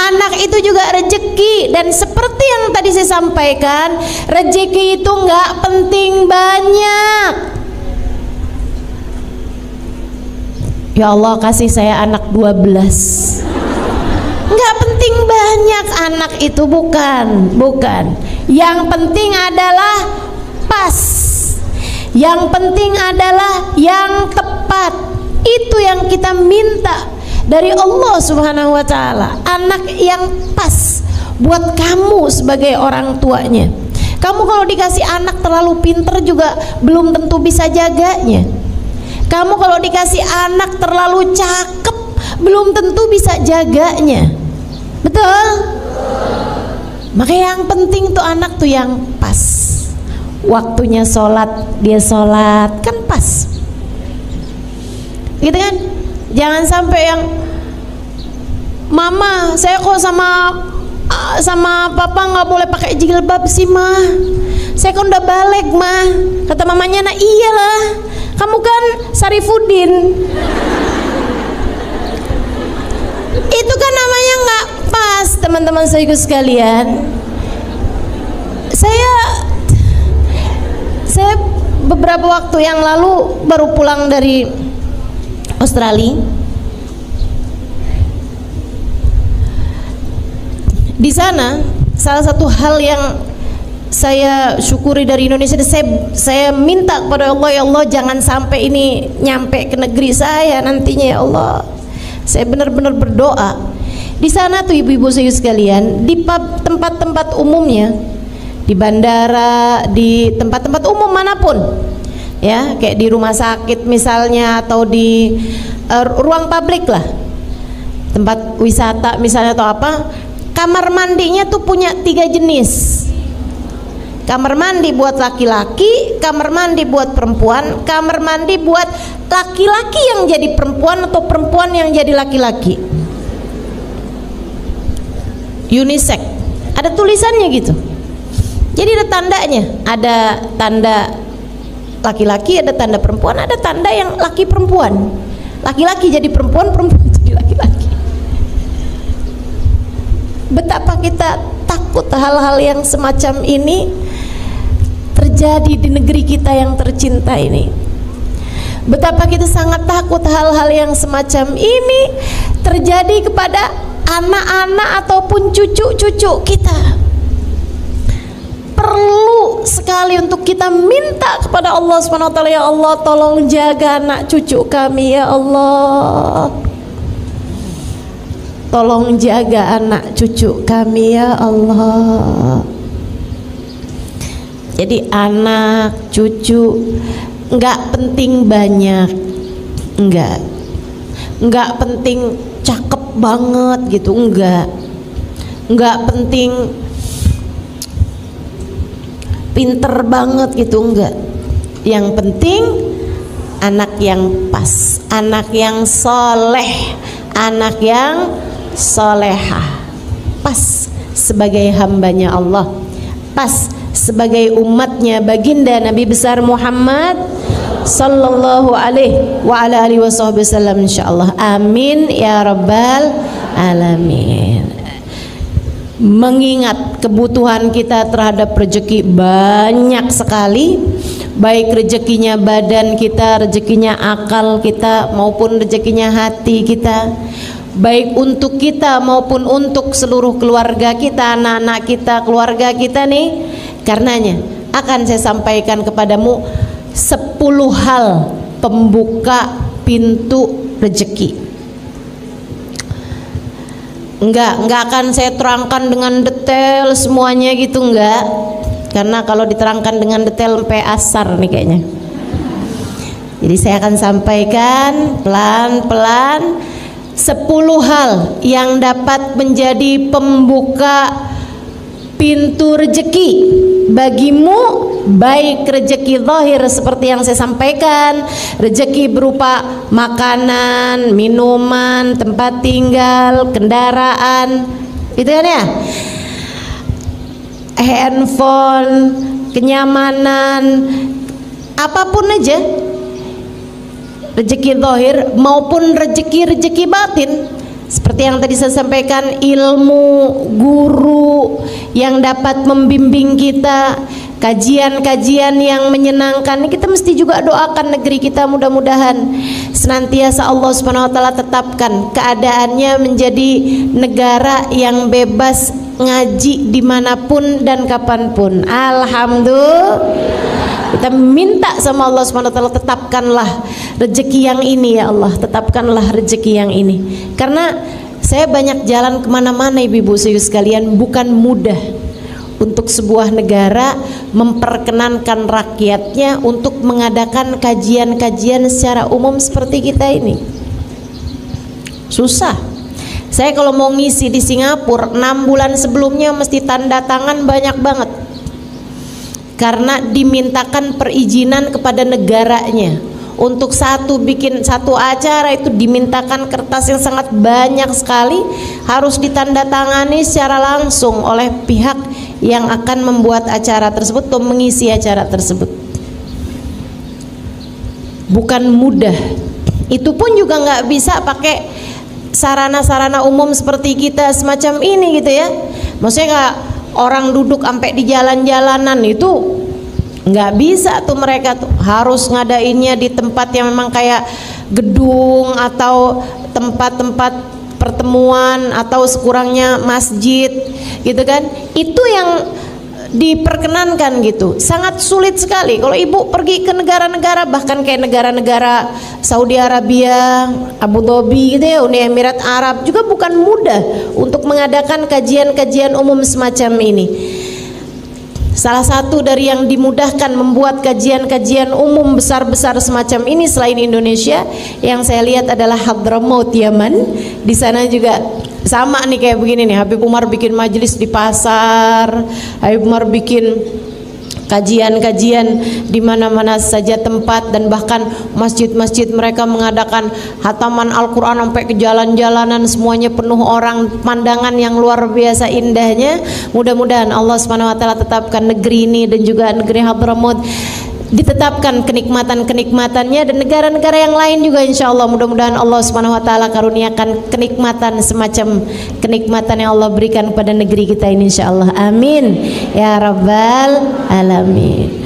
[SPEAKER 1] Anak itu juga rejeki, dan seperti yang tadi saya sampaikan, rejeki itu nggak penting banyak. Ya Allah, kasih saya anak 12. Nggak penting banyak anak itu, bukan. Yang penting adalah pas. Yang penting adalah yang tepat. Itu yang kita minta dari Allah Subhanahu wa taala, anak yang pas buat kamu sebagai orang tuanya. Kamu kalau dikasih anak terlalu pinter juga belum tentu bisa jaganya. Kamu kalau dikasih anak terlalu cakep belum tentu bisa jaganya. Betul? Maka yang penting tuh anak tuh yang pas. Waktunya sholat, dia sholat, kan pas. Gitu kan? Jangan sampai yang, mama saya kok sama sama papa nggak boleh pakai jilbab sih mah, saya kan udah balik mah. Kata mamanya, nah iyalah, kamu kan Sarifuddin. Itu kan namanya nggak pas, teman-teman saya sekalian. Saya beberapa waktu yang lalu baru pulang dari Australia. Di sana salah satu hal yang saya syukuri dari Indonesia, saya minta kepada Allah, ya Allah jangan sampai ini nyampe ke negeri saya nantinya ya Allah. Saya benar-benar berdoa. Di sana tuh ibu-ibu saya sekalian, di tempat-tempat umumnya, di bandara, di tempat-tempat umum manapun, ya kayak di rumah sakit misalnya, atau di ruang publik lah, tempat wisata misalnya atau apa, kamar mandinya tuh punya 3 jenis. Kamar mandi buat laki-laki, kamar mandi buat perempuan, kamar mandi buat laki-laki yang jadi perempuan atau perempuan yang jadi laki-laki. Unisex, ada tulisannya gitu. Jadi ada tandanya, ada tanda laki-laki, ada tanda perempuan, ada tanda yang laki perempuan. Laki-laki jadi perempuan, perempuan jadi laki-laki. Betapa kita takut hal-hal yang semacam ini terjadi di negeri kita yang tercinta ini. Betapa kita sangat takut hal-hal yang semacam ini terjadi kepada anak-anak ataupun cucu-cucu kita. Perlu sekali untuk kita minta kepada Allah SWT, ya Allah tolong jaga anak cucu kami ya Allah. Tolong jaga anak cucu kami ya Allah. Jadi anak cucu nggak penting banyak, nggak penting cakep banget gitu, nggak penting pinter banget gitu, enggak. Yang penting anak yang pas, anak yang soleh, anak yang solehah, pas sebagai hambanya Allah, pas sebagai umatnya baginda Nabi besar Muhammad sallallahu alaihi wa ala alihi wasallam, insyaallah. Amin ya rabbal alamin. Mengingat kebutuhan kita terhadap rezeki banyak sekali, baik rezekinya badan kita, rezekinya akal kita, maupun rezekinya hati kita, baik untuk kita maupun untuk seluruh keluarga kita, anak-anak kita, keluarga kita nih. Karenanya akan saya sampaikan kepadamu 10 hal pembuka pintu rezeki. Enggak akan saya terangkan dengan detail semuanya gitu, enggak. Karena kalau diterangkan dengan detail sampai asar nih kayaknya. Jadi saya akan sampaikan pelan-pelan 10 hal yang dapat menjadi pembuka pintu rezeki bagimu, baik rezeki zahir seperti yang saya sampaikan, rezeki berupa makanan, minuman, tempat tinggal, kendaraan, gitu kan ya, handphone, kenyamanan, apapun aja, rezeki zahir maupun rezeki batin. Seperti yang tadi saya sampaikan, ilmu, guru yang dapat membimbing kita, kajian-kajian yang menyenangkan. Kita mesti juga doakan negeri kita, mudah-mudahan senantiasa Allah SWT tetapkan keadaannya menjadi negara yang bebas ngaji dimanapun dan kapanpun. Alhamdulillah. Kita minta sama Allah SWT, tetapkanlah rezeki yang ini ya Allah, tetapkanlah rezeki yang ini. Karena saya banyak jalan kemana-mana ibu-ibu sekalian, bukan mudah untuk sebuah negara memperkenankan rakyatnya untuk mengadakan kajian-kajian secara umum seperti kita ini. Susah. Saya kalau mau ngisi di Singapura 6 bulan sebelumnya mesti tanda tangan banyak banget, karena dimintakan perizinan kepada negaranya untuk bikin satu acara itu dimintakan kertas yang sangat banyak sekali, harus ditandatangani secara langsung oleh pihak yang akan membuat acara tersebut atau mengisi acara tersebut. Bukan mudah. Itu pun juga nggak bisa pakai sarana-sarana umum seperti kita semacam ini gitu ya. Maksudnya nggak orang duduk sampai di jalan-jalanan, itu nggak bisa tuh, mereka tuh harus ngadainnya di tempat yang memang kayak gedung atau tempat-tempat pertemuan atau sekurangnya masjid gitu kan. Itu yang diperkenankan gitu. Sangat sulit sekali kalau ibu pergi ke negara-negara, bahkan kayak negara-negara Saudi Arabia, Abu Dhabi gitu ya, Uni Emirat Arab, juga bukan mudah untuk mengadakan kajian-kajian umum semacam ini. Salah satu dari yang dimudahkan membuat kajian-kajian umum besar-besar semacam ini selain Indonesia, yang saya lihat adalah Hadramaut, Yaman. Di sana juga sama nih kayak begini nih, Habib Umar bikin majelis di pasar, Habib Umar bikin kajian-kajian di mana-mana saja tempat, dan bahkan masjid-masjid mereka mengadakan hataman Al-Quran sampai ke jalan-jalanan, semuanya penuh orang, pandangan yang luar biasa indahnya. Mudah-mudahan Allah SWT tetapkan negeri ini dan juga negeri Hadramaut ditetapkan kenikmatan-kenikmatannya, dan negara-negara yang lain juga insya Allah. Mudah-mudahan Allah SWT karuniakan kenikmatan semacam kenikmatan yang Allah berikan kepada negeri kita ini insya Allah. Amin ya rabbal alamin.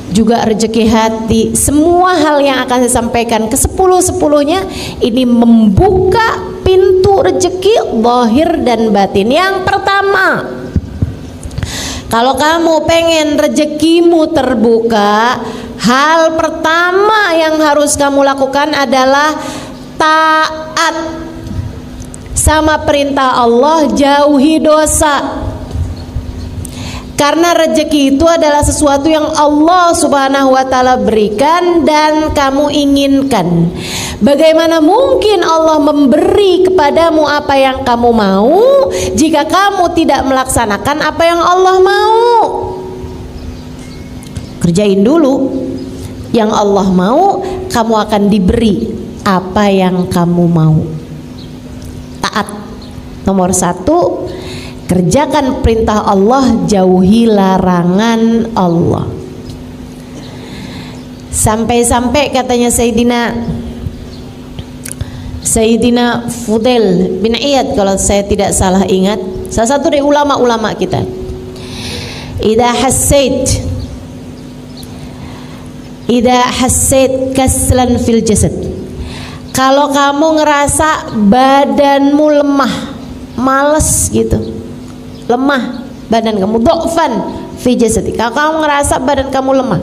[SPEAKER 1] Juga rezeki hati, semua hal yang akan saya sampaikan ke 10-10-nya ini membuka pintu rezeki zahir dan batin. Yang pertama, kalau kamu pengen rezekimu terbuka, hal pertama yang harus kamu lakukan adalah taat sama perintah Allah, jauhi dosa. Karena rezeki itu adalah sesuatu yang Allah Subhanahu wa taala berikan dan kamu inginkan. Bagaimana mungkin Allah memberi kepadamu apa yang kamu mau jika kamu tidak melaksanakan apa yang Allah mau? Kerjain dulu yang Allah mau, kamu akan diberi apa yang kamu mau. Taat. Nomor 1, kerjakan perintah Allah, jauhi larangan Allah. Sampai-sampai katanya Sayyidina Fudail bin Iyad, kalau saya tidak salah ingat, salah satu dari ulama-ulama kita, idza hassait kaslan fil jasad, kalau kamu ngerasa badanmu lemah, males gitu, lemah badan kamu, dhofan fi jasadi, kalau kamu ngerasa badan kamu lemah,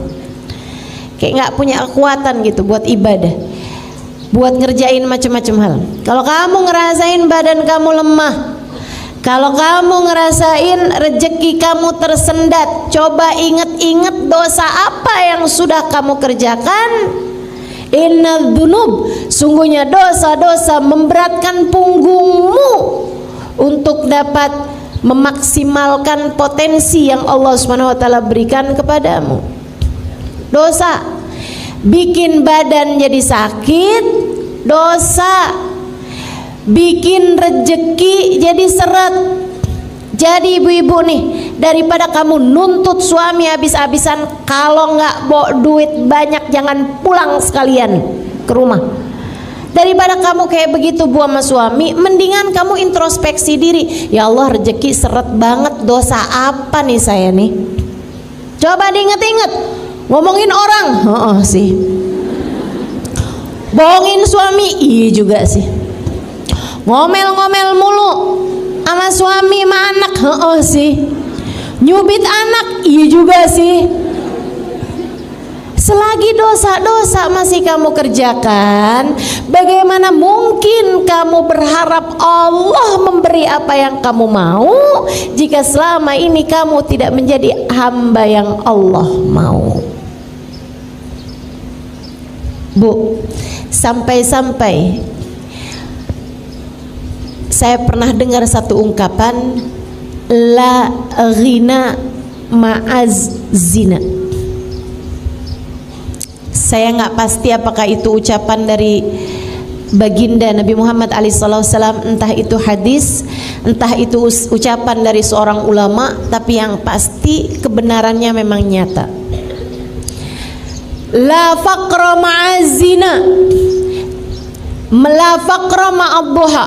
[SPEAKER 1] kayak nggak punya kekuatan gitu buat ibadah, buat ngerjain macam-macam hal. Kalau kamu ngerasain badan kamu lemah, kalau kamu ngerasain rezeki kamu tersendat, coba ingat-ingat dosa apa yang sudah kamu kerjakan. Innal dzunub, sungguhnya dosa-dosa memberatkan punggungmu untuk dapat memaksimalkan potensi yang Allah Subhanahu wa taala berikan kepadamu. Dosa bikin badan jadi sakit, dosa bikin rezeki jadi seret. Jadi ibu-ibu nih, daripada kamu nuntut suami habis-habisan, kalau nggak bawa duit banyak jangan pulang sekalian ke rumah. Daripada kamu kayak begitu bu sama suami, mendingan kamu introspeksi diri. Ya Allah, rezeki seret banget, dosa apa nih saya nih? Coba diinget-inget. Ngomongin orang, sih. Bohongin suami, iya juga sih. Ngomel-ngomel mulu sama suami sama anak, sih. Nyubit anak, iya juga sih. Selagi dosa-dosa masih kamu kerjakan, bagaimana mungkin kamu berharap Allah memberi apa yang kamu mau jika selama ini kamu tidak menjadi hamba yang Allah mau? Bu, sampai-sampai saya pernah dengar satu ungkapan, la ghina ma'az zina. Saya nggak pasti apakah itu ucapan dari baginda Nabi Muhammad SAW, entah itu hadis, entah itu ucapan dari seorang ulama, tapi yang pasti kebenarannya memang nyata. La faqra ma'azina, la faqra ma'adduha,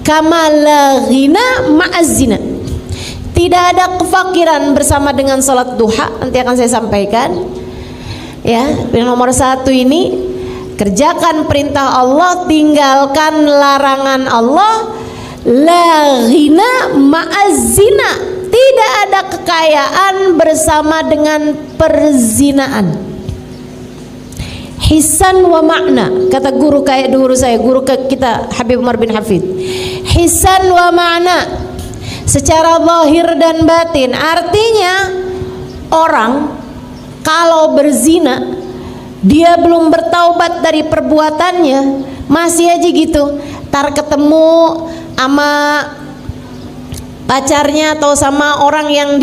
[SPEAKER 1] kama la ghina ma'azina. Tidak ada kefakiran bersama dengan salat duha. Nanti akan saya sampaikan. Ya, yang nomor 1 ini, kerjakan perintah Allah, tinggalkan larangan Allah. La ghina ma'azina, tidak ada kekayaan bersama dengan perzinaan. Hisan wa makna, kata guru kayak guru saya, guru kita Habib Umar bin Hafid. Hisan wa makna, secara zahir dan batin. Artinya orang kalau berzina, dia belum bertaubat dari perbuatannya, masih aja gitu, tar ketemu sama pacarnya atau sama orang yang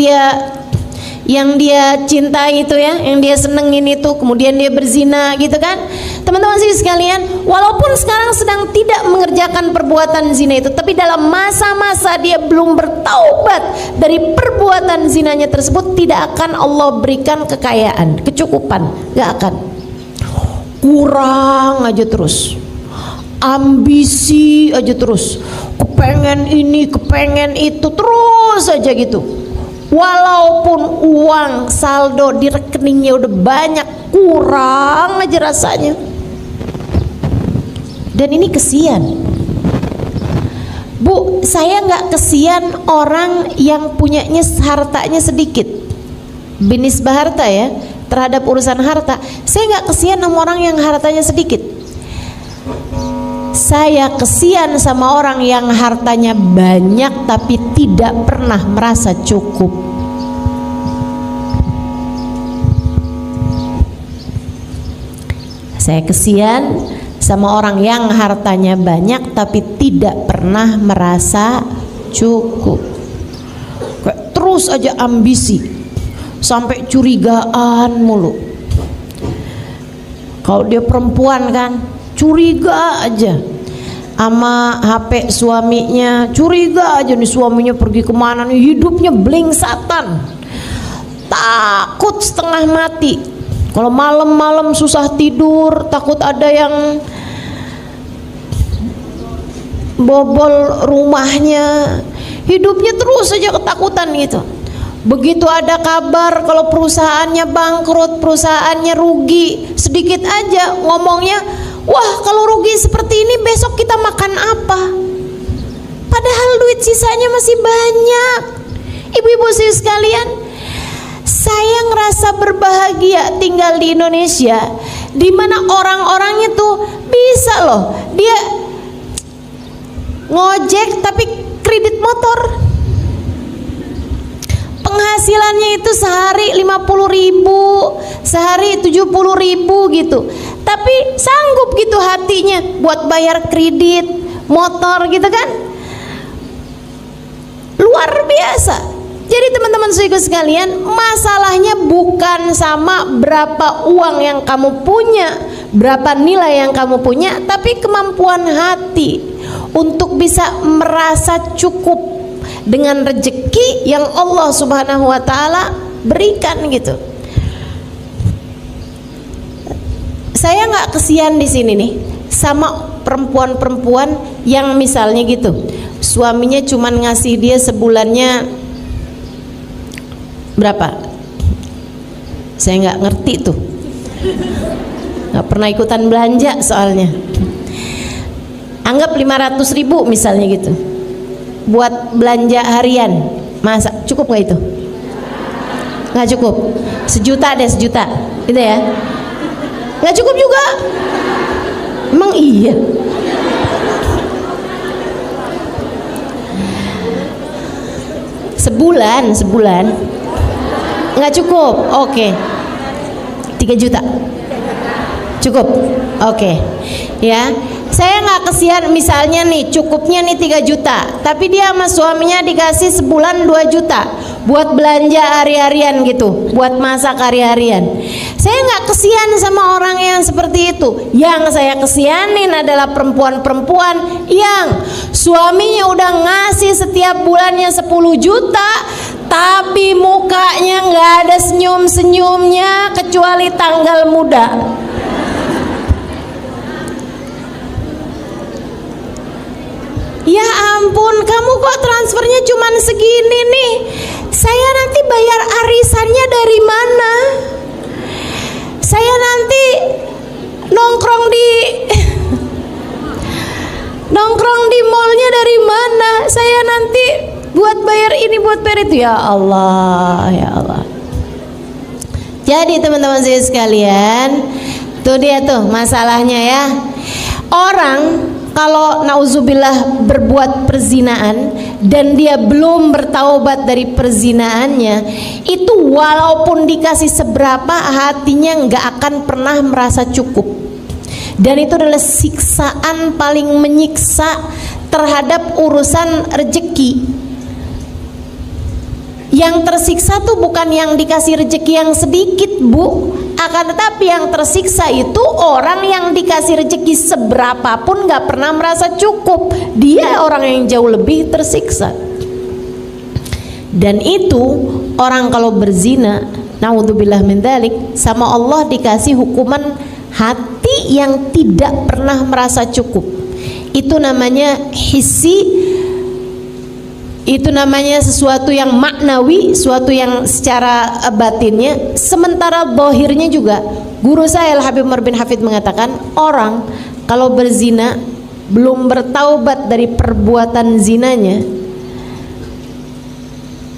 [SPEAKER 1] dia cintai itu ya, yang dia senengin itu, kemudian dia berzina gitu kan. Teman-teman sekalian, walaupun sekarang sedang tidak mengerjakan perbuatan zina itu, tapi dalam masa-masa dia belum bertaubat dari perbuatan zinanya tersebut, tidak akan Allah berikan kekayaan, kecukupan, gak akan. Kurang aja terus, ambisi aja terus, kepengen ini, kepengen itu, terus aja gitu. Walaupun uang saldo di rekeningnya udah banyak, kurang aja rasanya. Dan ini kesian. Bu, saya nggak kesian orang yang punyanya hartanya sedikit, binisbah harta ya, terhadap urusan harta. Saya nggak kesian sama orang yang hartanya sedikit. Saya kesian sama orang yang hartanya banyak tapi tidak pernah merasa cukup. Saya kesian sama orang yang hartanya banyak tapi tidak pernah merasa cukup. Kayak terus aja ambisi, sampai curigaan mulu. Kalau dia perempuan kan, curiga aja sama HP suaminya, curiga aja nih suaminya pergi kemana nih, hidupnya blingsatan, takut setengah mati. Kalau malam-malam susah tidur, takut ada yang bobol rumahnya, hidupnya terus aja ketakutan gitu. Begitu ada kabar kalau perusahaannya bangkrut, perusahaannya rugi, sedikit aja ngomongnya, wah kalau rugi seperti ini besok kita makan apa? Padahal duit sisanya masih banyak. Ibu-ibu sekalian, saya ngerasa berbahagia tinggal di Indonesia, di mana orang-orangnya tuh bisa loh, dia ngojek tapi kredit motor. Penghasilannya itu sehari 50.000, sehari 70.000 gitu. Tapi sanggup gitu hatinya buat bayar kredit motor gitu kan. Luar biasa. Jadi teman-teman sekalian, masalahnya bukan sama berapa uang yang kamu punya, berapa nilai yang kamu punya, tapi kemampuan hati untuk bisa merasa cukup dengan rezeki yang Allah Subhanahu wa taala berikan gitu. Saya nggak kesian di sini nih sama perempuan-perempuan yang misalnya gitu, suaminya cuman ngasih dia sebulannya berapa? Saya nggak ngerti tuh, nggak pernah ikutan belanja soalnya. Anggap 500.000 misalnya gitu, buat belanja harian, masa cukup nggak itu? Nggak cukup. 1 juta deh, 1 juta gitu ya, nggak cukup juga. Emang iya? Sebulan nggak cukup. Oke. 3 juta cukup. Oke. Ya, saya nggak kesian misalnya nih, cukupnya nih 3 juta, tapi dia sama suaminya dikasih sebulan 2 juta. buat belanja hari-harian gitu, buat masak hari-harian. Saya nggak kesian sama orang yang seperti itu. Yang saya kesianin adalah perempuan-perempuan yang suaminya udah ngasih setiap bulannya 10 juta, tapi mukanya nggak ada senyum-senyumnya kecuali tanggal muda. Ya ampun, kamu kok transfernya cuman segini nih? Saya nanti bayar arisannya dari mana? Saya nanti nongkrong di mallnya dari mana? Saya nanti buat bayar ini, buat bayar itu. Ya Allah, ya Allah. Jadi teman-teman saya sekalian, tuh dia tuh masalahnya ya. Orang kalau nauzubillah berbuat perzinaan dan dia belum bertaubat dari perzinaannya, itu walaupun dikasih seberapa, hatinya nggak akan pernah merasa cukup. Dan itu adalah siksaan paling menyiksa terhadap urusan rezeki. Yang tersiksa tuh bukan yang dikasih rezeki yang sedikit, Bu. Akan tetapi yang tersiksa itu orang yang dikasih rezeki seberapapun gak pernah merasa cukup. Dia orang yang jauh lebih tersiksa. Dan itu orang kalau berzina, naudzubillah min dzalik, sama Allah dikasih hukuman hati yang tidak pernah merasa cukup. Itu namanya hissi. Itu namanya sesuatu yang maknawi, sesuatu yang secara batinnya. Sementara zahirnya juga, guru saya Al-Habib Umar bin Hafid mengatakan, orang kalau berzina belum bertaubat dari perbuatan zinanya,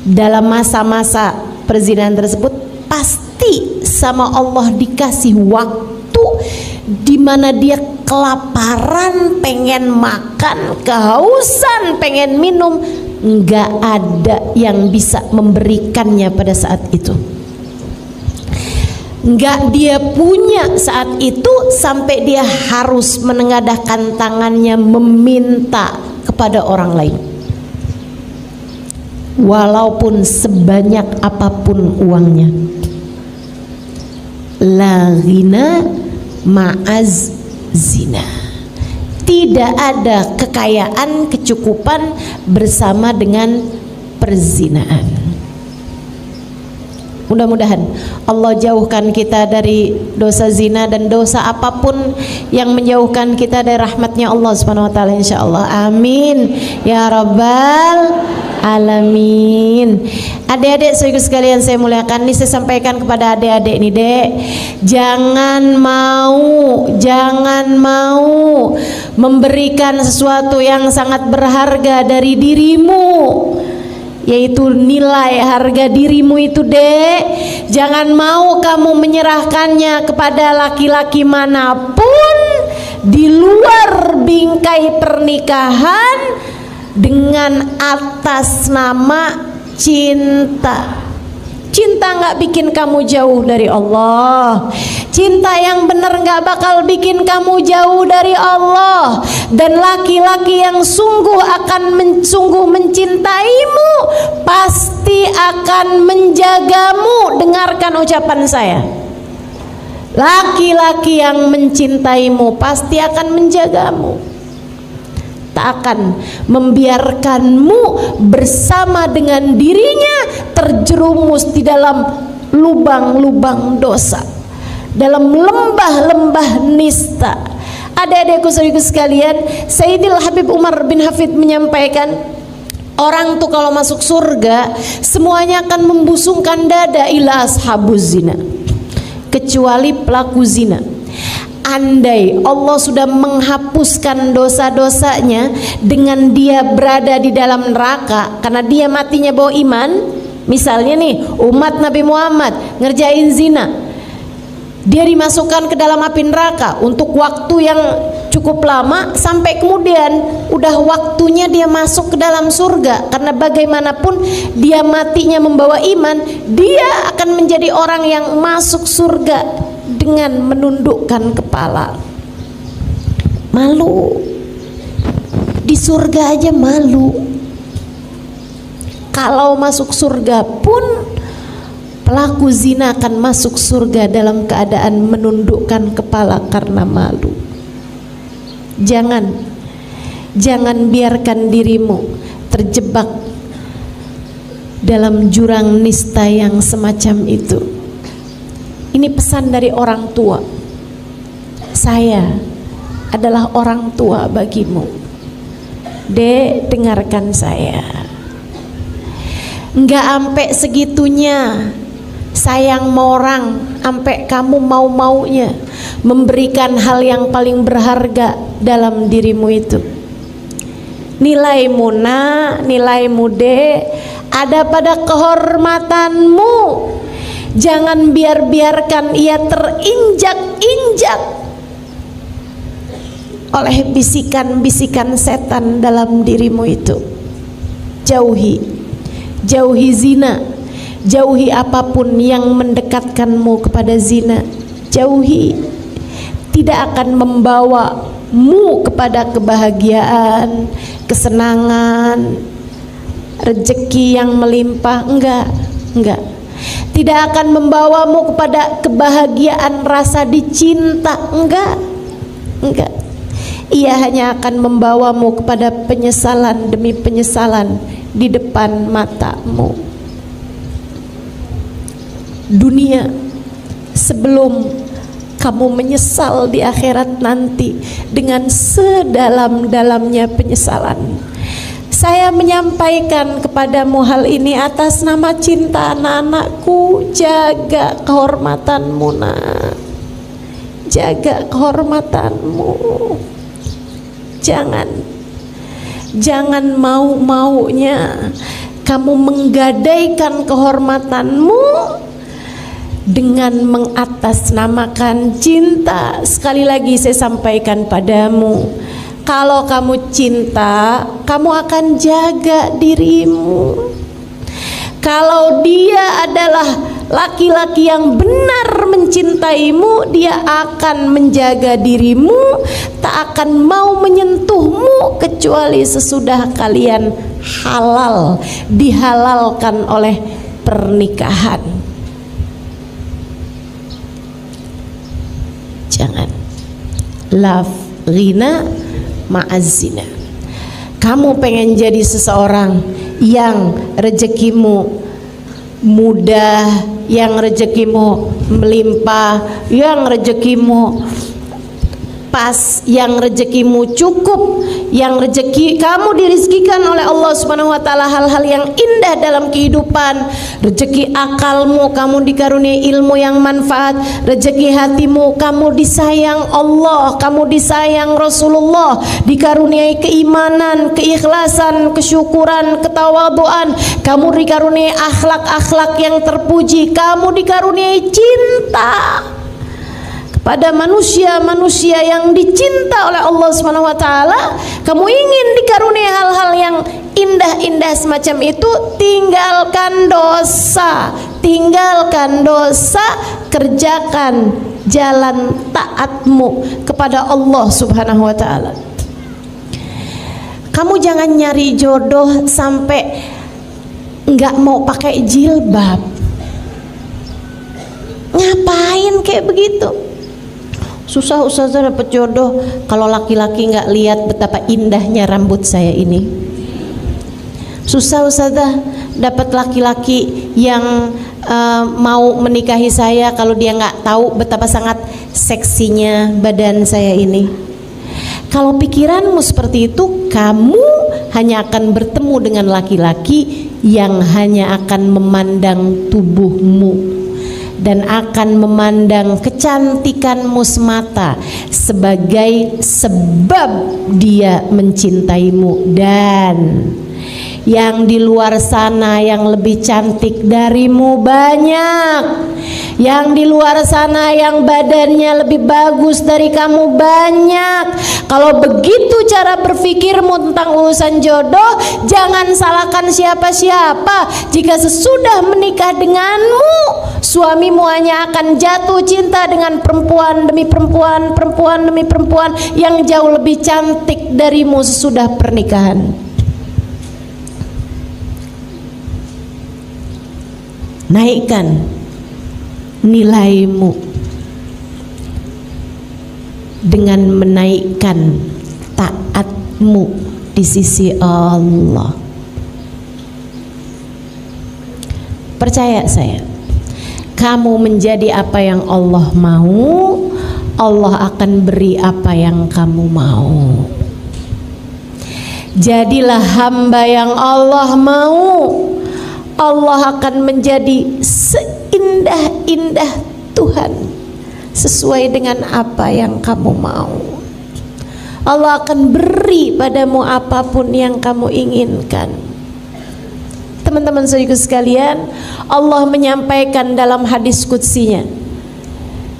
[SPEAKER 1] dalam masa-masa perzinahan tersebut pasti sama Allah dikasih waktu di mana dia kelaparan, pengen makan, kehausan, pengen minum. Nggak ada yang bisa memberikannya pada saat itu. Nggak dia punya saat itu sampai dia harus menengadahkan tangannya meminta kepada orang lain, walaupun sebanyak apapun uangnya. La ghina ma'az zina. Tidak ada kekayaan, kecukupan bersama dengan perzinaan. Mudah-mudahan Allah jauhkan kita dari dosa zina dan dosa apapun yang menjauhkan kita dari rahmatnya Allah Subhanahu wa taala, insyaallah. Amin ya rabbal alamin. Adik-adik saudara sekalian saya muliakan, ini saya sampaikan kepada adik-adik nih, Dek. Jangan mau memberikan sesuatu yang sangat berharga dari dirimu, yaitu nilai harga dirimu itu, Dek. Jangan mau kamu menyerahkannya kepada laki-laki manapun di luar bingkai pernikahan dengan atas nama cinta. Cinta nggak bikin kamu jauh dari Allah. Cinta yang benar nggak bakal bikin kamu jauh dari Allah. Dan laki-laki yang sungguh mencintaimu pasti akan menjagamu. Dengarkan ucapan saya. Laki-laki yang mencintaimu pasti akan menjagamu, tak akan membiarkanmu bersama dengan dirinya terjerumus di dalam lubang-lubang dosa, dalam lembah-lembah nista. Adik-adikku saudaraku sekalian, Sayyidil Habib Umar bin Hafid menyampaikan, orang tuh kalau masuk surga semuanya akan membusungkan dada ila ashabuz zina, kecuali pelaku zina. Andai Allah sudah menghapuskan dosa-dosanya dengan dia berada di dalam neraka karena dia matinya bawa iman, misalnya nih umat Nabi Muhammad ngerjain zina, dia dimasukkan ke dalam api neraka untuk waktu yang cukup lama sampai kemudian udah waktunya dia masuk ke dalam surga, karena bagaimanapun dia matinya membawa iman, dia akan menjadi orang yang masuk surga dengan menundukkan kepala. Malu di surga aja malu. Kalau masuk surga pun pelaku zina akan masuk surga dalam keadaan menundukkan kepala karena malu. Jangan biarkan dirimu terjebak dalam jurang nista yang semacam itu. Ini pesan dari orang tua. Saya adalah orang tua bagimu. Dek, dengarkan saya. Enggak sampai segitunya sayang sama orang, sampai kamu mau-maunya memberikan hal yang paling berharga dalam dirimu itu. Nilaimu nak, nilaimu dek, ada pada kehormatanmu. Jangan biarkan ia terinjak-injak oleh bisikan-bisikan setan dalam dirimu itu. Jauhi zina, jauhi apapun yang mendekatkanmu kepada zina. Jauhi, tidak akan membawamu kepada kebahagiaan, kesenangan, rezeki yang melimpah. Enggak. Tidak akan membawamu kepada kebahagiaan rasa dicinta. Enggak. Ia hanya akan membawamu kepada penyesalan demi penyesalan di depan matamu. Dunia, sebelum kamu menyesal di akhirat nanti dengan sedalam-dalamnya penyesalan, saya menyampaikan kepadamu hal ini atas nama cinta anak-anakku. Jaga kehormatanmu nak, jaga kehormatanmu. Jangan mau-maunya kamu menggadaikan kehormatanmu dengan mengatasnamakan cinta. Sekali lagi saya sampaikan padamu, kalau kamu cinta, kamu akan jaga dirimu. Kalau dia adalah laki-laki yang benar mencintaimu, dia akan menjaga dirimu, tak akan mau menyentuhmu kecuali sesudah kalian halal, dihalalkan oleh pernikahan. Jangan love ghina ma'azina. Kamu pengen jadi seseorang yang rezekimu mudah, yang rezekimu melimpah, yang rezekimu pas, yang rezekimu cukup, yang rezeki kamu dirizkikan oleh Allah Subhanahu wa taala hal-hal yang indah dalam kehidupan. Rezeki akalmu, kamu dikaruniai ilmu yang manfaat. Rezeki hatimu, kamu disayang Allah, kamu disayang Rasulullah, dikaruniai keimanan, keikhlasan, kesyukuran, ketawaduan. Kamu dikaruniai akhlak-akhlak yang terpuji, kamu dikaruniai cinta pada manusia-manusia yang dicinta oleh Allah Subhanahu wa taala. Kamu ingin dikaruniai hal-hal yang indah-indah semacam itu, tinggalkan dosa, kerjakan jalan taatmu kepada Allah Subhanahu wa taala. Kamu jangan nyari jodoh sampai enggak mau pakai jilbab. Ngapain kayak begitu? Susah ustazah dapat jodoh kalau laki-laki nggak lihat betapa indahnya rambut saya ini. Susah ustazah dapat laki-laki yang mau menikahi saya kalau dia nggak tahu betapa sangat seksinya badan saya ini. Kalau pikiranmu seperti itu, kamu hanya akan bertemu dengan laki-laki yang hanya akan memandang tubuhmu dan akan memandang kecantikanmu semata sebagai sebab dia mencintaimu. Dan yang di luar sana yang lebih cantik darimu banyak, yang di luar sana yang badannya lebih bagus dari kamu banyak. Kalau begitu cara berpikirmu tentang urusan jodoh, jangan salahkan siapa-siapa. Jika sesudah menikah denganmu, suamimu hanya akan jatuh cinta dengan perempuan demi perempuan, perempuan demi perempuan yang jauh lebih cantik darimu sesudah pernikahan. naikkan nilaimu dengan menaikkan taatmu di sisi Allah. Percaya saya, kamu menjadi apa yang Allah mau, Allah akan beri apa yang kamu mau. Jadilah hamba yang Allah mau, Allah akan menjadi seindah-indah Tuhan sesuai dengan apa yang kamu mau. Allah akan beri padamu apapun yang kamu inginkan. Teman-teman saudaraku sekalian, Allah menyampaikan dalam hadis qudsinya,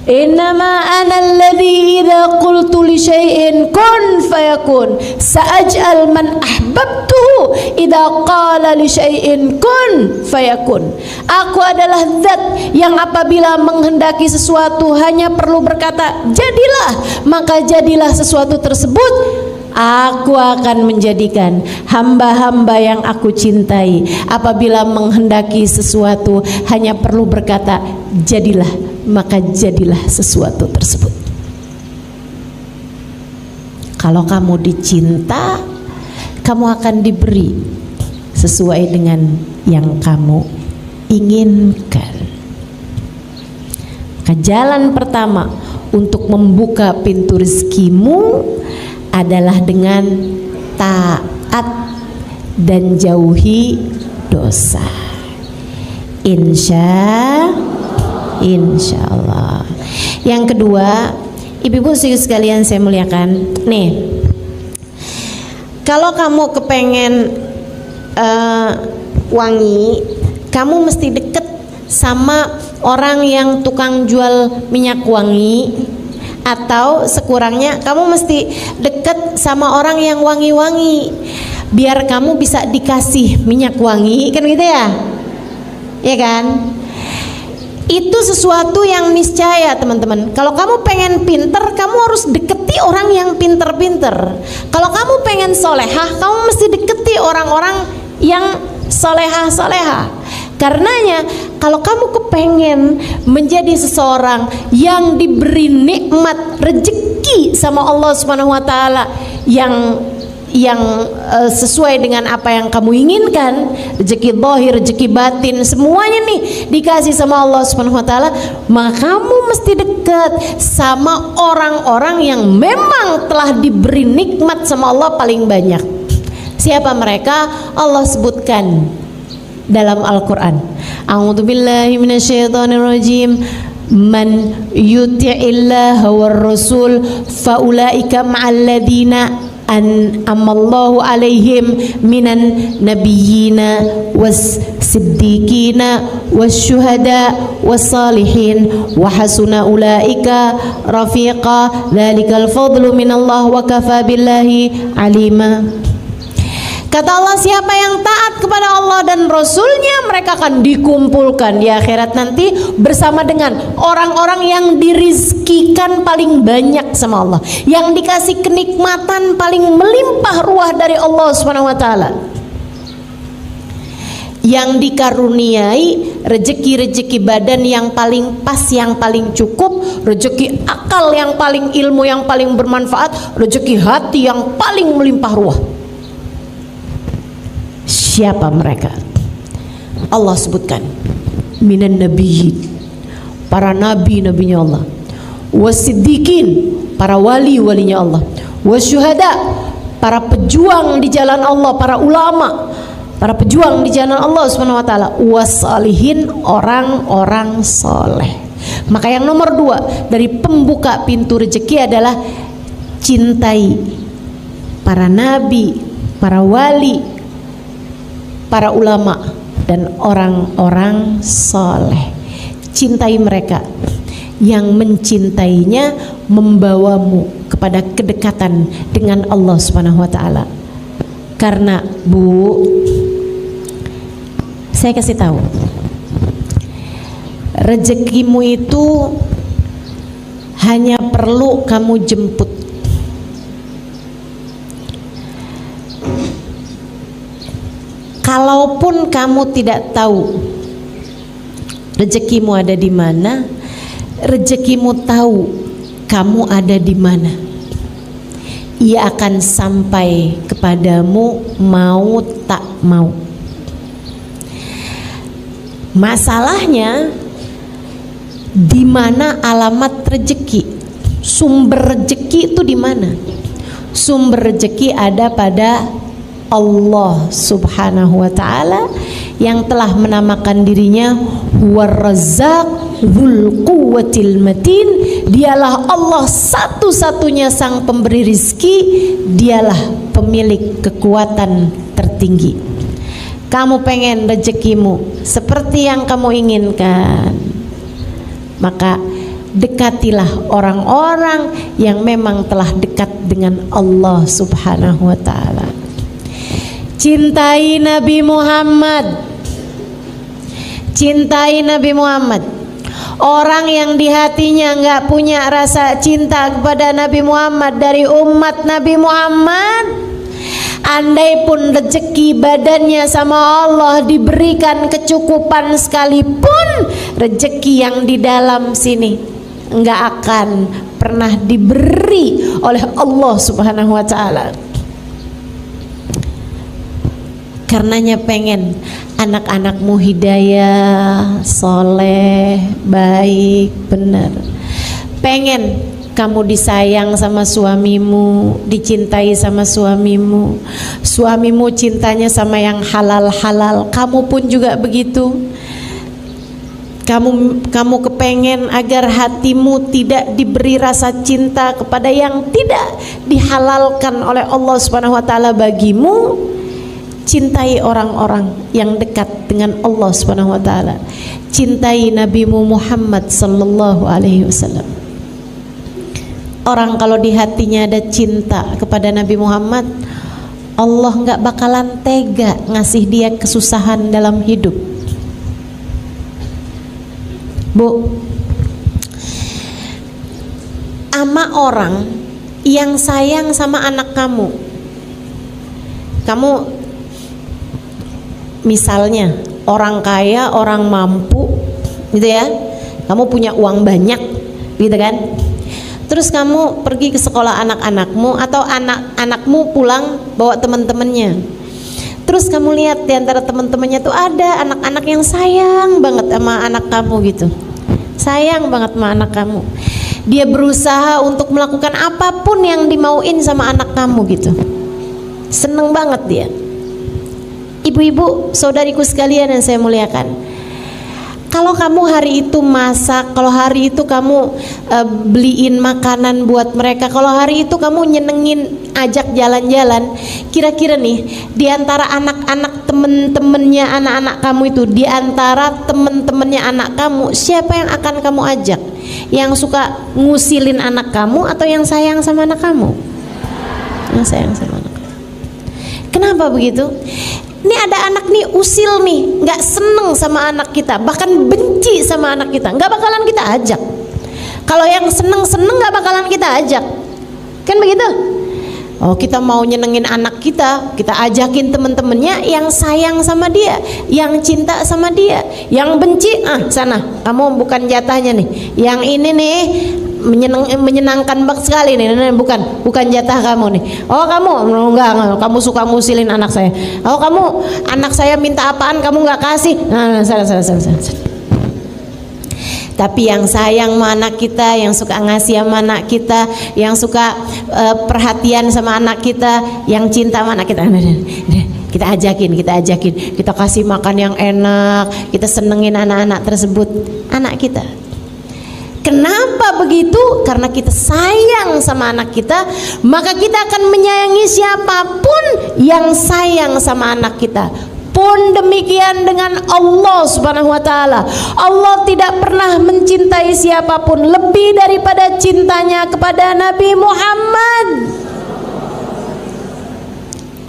[SPEAKER 1] innama ana alladhi idza qultu li syai'in kun fayakun sa'aj'al man ahbabtuhu idza qala li syai'in kun fayakun. Aku adalah zat yang apabila menghendaki sesuatu hanya perlu berkata jadilah, maka jadilah sesuatu tersebut. Aku akan menjadikan hamba-hamba yang aku cintai apabila menghendaki sesuatu hanya perlu berkata jadilah, maka jadilah sesuatu tersebut. Kalau kamu dicinta, kamu akan diberi sesuai dengan yang kamu inginkan. Maka jalan pertama untuk membuka pintu rezekimu adalah dengan taat dan jauhi dosa. Insya Allah. Yang kedua, ibu-ibu sekalian saya muliakan, nih, kalau kamu kepengen wangi, kamu mesti deket sama orang yang tukang jual minyak wangi, atau sekurangnya kamu mesti deket sama orang yang wangi-wangi biar kamu bisa dikasih minyak wangi, kan gitu ya? Ya kan? Itu sesuatu yang niscaya, teman-teman. Kalau kamu pengen pinter, kamu harus deketi orang yang pinter-pinter. Kalau kamu pengen solehah, kamu mesti deketi orang-orang yang solehah-solehah. Karenanya kalau kamu kepengen menjadi seseorang yang diberi nikmat rezeki sama Allah Subhanahu wa taala yang sesuai dengan apa yang kamu inginkan, rezeki zahir, rezeki batin, semuanya nih dikasih sama Allah Subhanahu wa taala, maka kamu mesti dekat sama orang-orang yang memang telah diberi nikmat sama Allah paling banyak. Siapa mereka? Allah sebutkan dalam Al-Quran. A'udzubillahi minasyaitonirrajim. Man yuti'illaha war rasul faulaika ma'alladina an'amallahu alaihim minan nabiyyina was siddiqina was syuhada was salihin wa hasuna ulaika rafiqa dzalikal fadlu minallah wa kafa billahi alima. Kata Allah, siapa yang taat kepada Allah dan Rasulnya, mereka akan dikumpulkan di akhirat nanti bersama dengan orang-orang yang dirizkikan paling banyak sama Allah, yang dikasih kenikmatan paling melimpah ruah dari Allah SWT, yang dikaruniai rezeki-rezeki badan yang paling pas, yang paling cukup, rezeki akal yang paling, ilmu yang paling bermanfaat, rezeki hati yang paling melimpah ruah. Siapa mereka? Allah sebutkan, minan nabiyyin, para nabi-nabinya Allah, wasiddiqin, para wali-walinya Allah, wasyuhada, para pejuang di jalan Allah, para ulama, para pejuang di jalan Allah Subhanahu wa taala, wasalihin, orang-orang soleh. Maka yang nomor 2 dari pembuka pintu rezeki adalah cintai para nabi, para wali, para ulama dan orang-orang soleh. Cintai mereka. Yang mencintainya membawamu kepada kedekatan dengan Allah Subhanahu wa taala. Karena Bu, saya kasih tahu, rezekimu itu hanya perlu kamu jemput. Kalaupun kamu tidak tahu rezekimu ada di mana, rezekimu tahu kamu ada di mana. Ia akan sampai kepadamu mau tak mau. Masalahnya di mana alamat rezeki? Sumber rezeki itu di mana? Sumber rezeki ada pada Allah Subhanahu wa taala yang telah menamakan dirinya Huwar-Razzaq Dzul Quwwatil Matin. Dialah Allah satu-satunya sang pemberi rizki, dialah pemilik kekuatan tertinggi. Kamu pengen rezekimu seperti yang kamu inginkan, maka dekatilah orang-orang yang memang telah dekat dengan Allah Subhanahu wa taala. Cintai Nabi Muhammad. Cintai Nabi Muhammad. Orang yang di hatinya nggak punya rasa cinta kepada Nabi Muhammad dari umat Nabi Muhammad, andai pun rezeki badannya sama Allah diberikan kecukupan sekalipun, rezeki yang di dalam sini nggak akan pernah diberi oleh Allah Subhanahu wa taala. Karenanya pengen anak-anakmu hidayah, soleh, baik, benar. Pengen kamu disayang sama suamimu, dicintai sama suamimu, suamimu cintanya sama yang halal-halal, kamu pun juga begitu. Kamu kepengen agar hatimu tidak diberi rasa cinta kepada yang tidak dihalalkan oleh Allah Subhanahu wa taala bagimu. Cintai orang-orang yang dekat dengan Allah Subhanahu wa taala. Cintai Nabimu Muhammad sallallahu alaihi wasallam. Orang kalau di hatinya ada cinta kepada Nabi Muhammad, Allah nggak bakalan tega ngasih dia kesusahan dalam hidup. Bu, ama orang yang sayang sama anak kamu, misalnya orang kaya, orang mampu gitu ya, kamu punya uang banyak gitu kan, terus kamu pergi ke sekolah anak-anakmu atau anak-anakmu pulang bawa teman-temannya, terus kamu lihat di antara teman-temannya tuh ada anak-anak yang sayang banget sama anak kamu gitu, sayang banget sama anak kamu, dia berusaha untuk melakukan apapun yang dimauin sama anak kamu gitu, seneng banget dia. Ibu-ibu, saudariku sekalian yang saya muliakan, kalau kamu hari itu masak, kalau hari itu kamu beliin makanan buat mereka, kalau hari itu kamu nyenengin, ajak jalan-jalan, kira-kira nih di antara anak-anak temen-temennya anak-anak kamu itu, di antara temen-temennya anak kamu, siapa yang akan kamu ajak? Yang suka ngusilin anak kamu atau yang sayang sama anak kamu? Yang sayang sama anak kamu. Kenapa begitu? Ini ada anak nih usil nih, nggak seneng sama anak kita, bahkan benci sama anak kita, nggak bakalan kita ajak. Kalau yang seneng-seneng nggak bakalan kita ajak, kan begitu? Oh, kita mau nyenengin anak kita, kita ajakin temen-temennya yang sayang sama dia, yang cinta sama dia. Yang benci, sana, kamu bukan jatahnya nih. Yang ini nih menyenangkan banget sekali nih, bukan jatah kamu nih. Oh kamu enggak, kamu suka ngusilin anak saya. Oh kamu, anak saya minta apaan kamu nggak kasih. Salah. Tapi yang sayang sama anak kita, yang suka ngasih sama anak kita, yang suka perhatian sama anak kita, yang cinta sama anak kita, kita ajakin, kita kasih makan yang enak, kita senengin anak-anak tersebut, anak kita. Kenapa begitu? Karena kita sayang sama anak kita, maka kita akan menyayangi siapapun yang sayang sama anak kita. Pun demikian dengan Allah Subhanahu wa taala. Allah tidak pernah mencintai siapapun lebih daripada cintanya kepada Nabi Muhammad.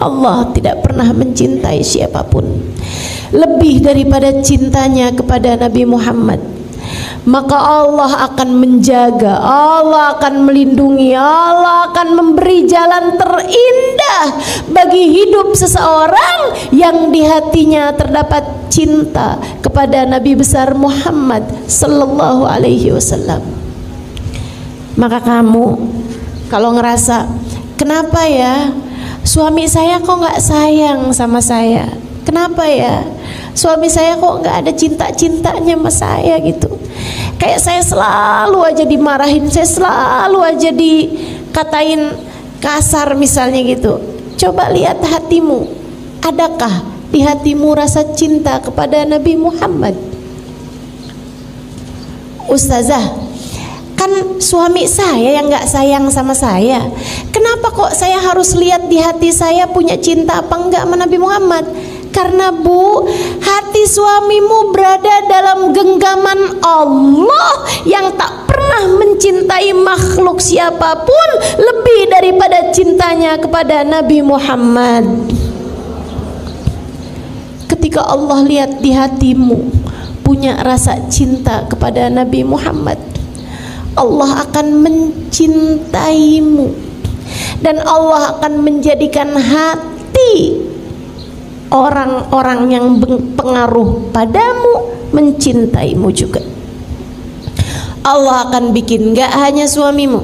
[SPEAKER 1] Allah tidak pernah mencintai siapapun lebih daripada cintanya kepada Nabi Muhammad. Maka Allah akan menjaga, Allah akan melindungi, Allah akan memberi jalan terindah bagi hidup seseorang yang di hatinya terdapat cinta kepada Nabi besar Muhammad sallallahu alaihi wasallam. Maka kamu kalau ngerasa, kenapa ya suami saya kok nggak sayang sama saya, kenapa ya suami saya kok nggak ada cinta-cintanya sama saya gitu, kayak saya selalu aja dimarahin, saya selalu aja dikatain kasar misalnya gitu. Coba lihat hatimu, adakah di hatimu rasa cinta kepada Nabi Muhammad? Ustazah, kan suami saya yang nggak sayang sama saya, kenapa kok saya harus lihat di hati saya punya cinta apa enggak sama Nabi Muhammad? Karena Bu, hati suamimu berada dalam genggaman Allah yang tak pernah mencintai makhluk siapapun lebih daripada cintanya kepada Nabi Muhammad. Ketika Allah lihat di hatimu punya rasa cinta kepada Nabi Muhammad, Allah akan mencintaimu dan Allah akan menjadikan hati orang-orang yang berpengaruh padamu mencintaimu juga. Allah akan bikin gak hanya suamimu,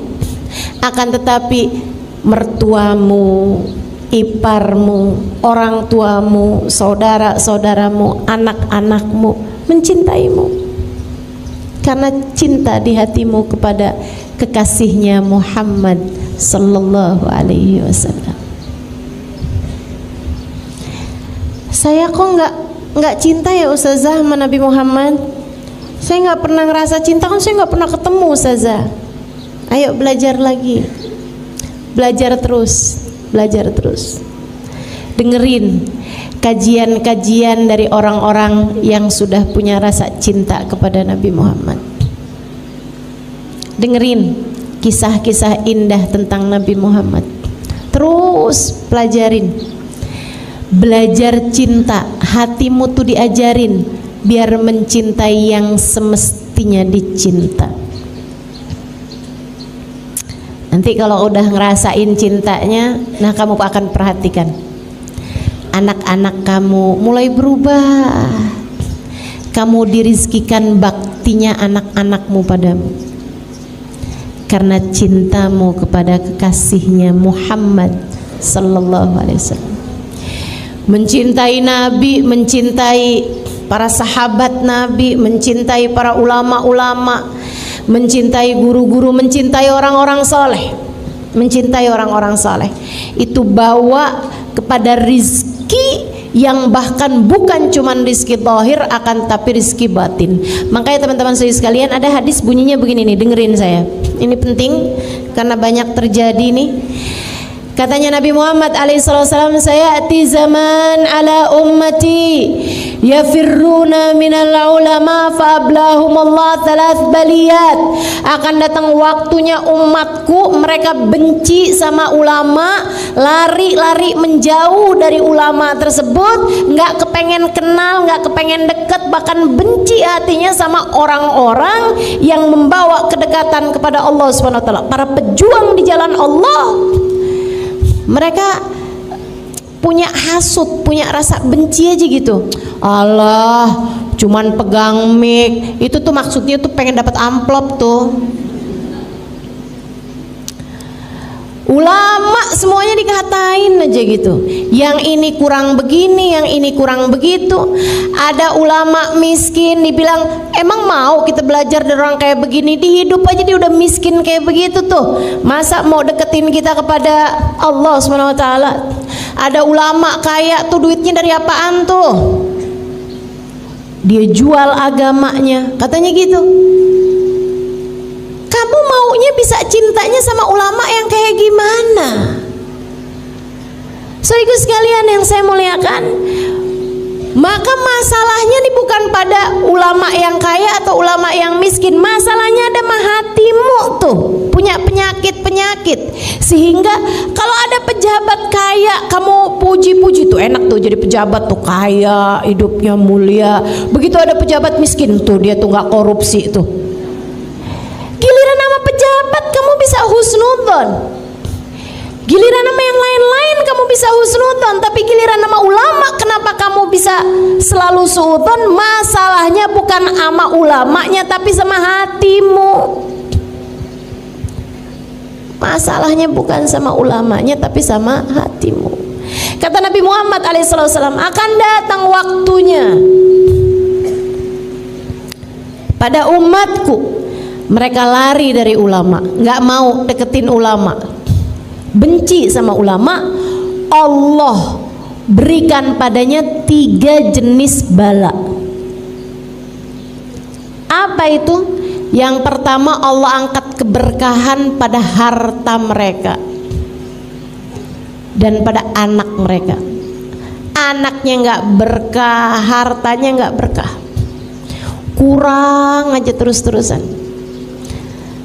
[SPEAKER 1] akan tetapi mertuamu, iparmu, orang tuamu, saudara-saudaramu, anak-anakmu mencintaimu karena cinta di hatimu kepada kekasihnya Muhammad sallallahu alaihi wasallam. Saya kok nggak cinta ya Ustazah sama Nabi Muhammad? Saya nggak pernah ngerasa cinta, kan saya nggak pernah ketemu Ustazah. Ayo belajar lagi, belajar terus, belajar terus. Dengerin kajian-kajian dari orang-orang yang sudah punya rasa cinta kepada Nabi Muhammad. Dengerin kisah-kisah indah tentang Nabi Muhammad. Terus pelajarin. Belajar cinta, hatimu tuh diajarin biar mencintai yang semestinya dicinta. Nanti kalau udah ngerasain cintanya, nah kamu akan perhatikan anak-anak kamu mulai berubah. Kamu dirizkikan baktinya anak-anakmu padamu karena cintamu kepada kekasihnya Muhammad sallallahu alaihi wasallam. Mencintai Nabi, mencintai para sahabat Nabi, mencintai para ulama-ulama, mencintai guru-guru, mencintai orang-orang soleh, mencintai orang-orang soleh, itu bawa kepada rizki yang bahkan bukan cuman rizki zahir, akan tapi rizki batin. Makanya teman-teman sekalian, ada hadis bunyinya begini nih, dengerin saya, ini penting karena banyak terjadi nih. Katanya Nabi Muhammad alaihissalam, sayati zaman ala ummati yafirruna minal ulama faablahum Allah thalath baliyat. Akan datang waktunya umatku mereka benci sama ulama, lari-lari menjauh dari ulama tersebut, nggak kepengen kenal, nggak kepengen deket, bahkan benci hatinya sama orang-orang yang membawa kedekatan kepada Allah SWT, para pejuang di jalan Allah. Mereka punya hasut, punya rasa benci aja gitu. Allah, cuman pegang mic, itu tuh maksudnya tuh pengen dapat amplop tuh. Ulama semuanya dikatain aja gitu. Yang ini kurang begini, yang ini kurang begitu. Ada ulama miskin dibilang, emang mau kita belajar dari orang kayak begini? Di hidup aja dia udah miskin kayak begitu tuh. Masa mau deketin kita kepada Allah SWT? Ada ulama kaya tuh, duitnya dari apaan tuh? Dia jual agamanya, katanya gitu. Kamu maunya bisa cintanya sama ulama yang kayak gimana? Saudaraku sekalian yang saya muliakan, maka masalahnya ini bukan pada ulama yang kaya atau ulama yang miskin. Masalahnya ada mah hatimu tuh punya penyakit-penyakit, sehingga kalau ada pejabat kaya kamu puji-puji tuh, enak tuh jadi pejabat tuh, kaya, hidupnya mulia. Begitu ada pejabat miskin tuh, dia tuh nggak korupsi tuh. Giliran nama pejabat kamu bisa husnudzon, giliran nama yang lain-lain lain kamu bisa husnudzon, tapi giliran nama ulama kenapa kamu bisa selalu suudzon? Masalahnya bukan sama ulamanya tapi sama hatimu. Masalahnya bukan sama ulamanya tapi sama hatimu. Kata Nabi Muhammad alaihissalam, akan datang waktunya pada umatku mereka lari dari ulama, nggak mau deketin ulama, benci sama ulama. Allah berikan padanya 3 jenis bala. Apa itu? Yang pertama, Allah angkat keberkahan pada harta mereka dan pada anak mereka. Anaknya nggak berkah, hartanya nggak berkah, kurang aja terus-terusan.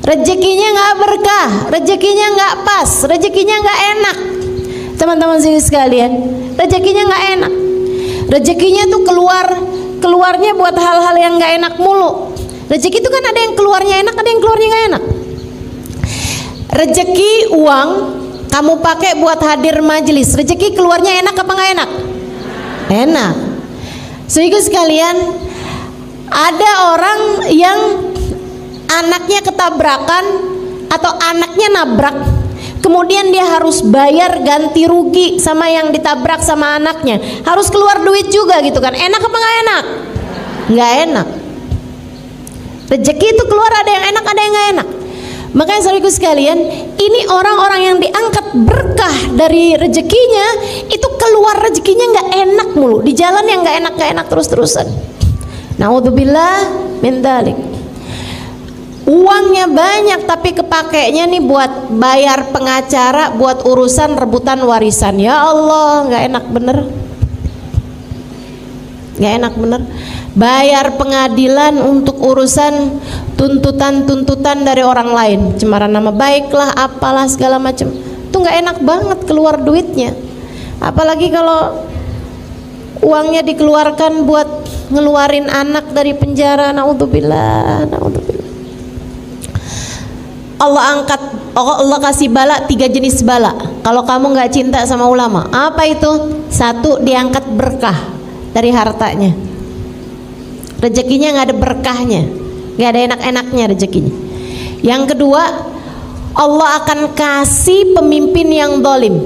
[SPEAKER 1] Rezekinya nggak berkah, rezekinya nggak pas, rezekinya nggak enak. Teman-teman sekalian, rezekinya nggak enak. Rezekinya tuh keluarnya buat hal-hal yang nggak enak mulu. Rezeki itu kan ada yang keluarnya enak, ada yang keluarnya nggak enak. Rezeki uang kamu pakai buat hadir majelis, rezeki keluarnya enak apa nggak enak? Enak. Saudara sekalian, ada orang yang anaknya ketabrakan atau anaknya nabrak, kemudian dia harus bayar ganti rugi sama yang ditabrak sama anaknya, harus keluar duit juga gitu kan. Enak apa nggak enak? Nggak enak. Rezeki itu keluar ada yang enak, ada yang nggak enak. Makanya saudaraku sekalian, ini orang-orang yang diangkat berkah dari rezekinya, itu keluar rezekinya nggak enak mulu, di jalan yang nggak enak terus-terusan. Naudzubillah min dzalik. Uangnya banyak tapi kepakainya nih buat bayar pengacara, buat urusan rebutan warisan. Ya Allah, nggak enak bener, nggak enak bener. Bayar pengadilan untuk urusan tuntutan dari orang lain, cemaran nama baik lah, apalah segala macam. Itu nggak enak banget keluar duitnya. Apalagi kalau uangnya dikeluarkan buat ngeluarin anak dari penjara. Naudzubillah, naudzubillah. Allah kasih bala, 3 jenis bala. Kalau kamu nggak cinta sama ulama, apa itu? 1, diangkat berkah dari hartanya. Rezekinya nggak ada berkahnya, nggak ada enak-enaknya rezekinya. Yang kedua, Allah akan kasih pemimpin yang zalim.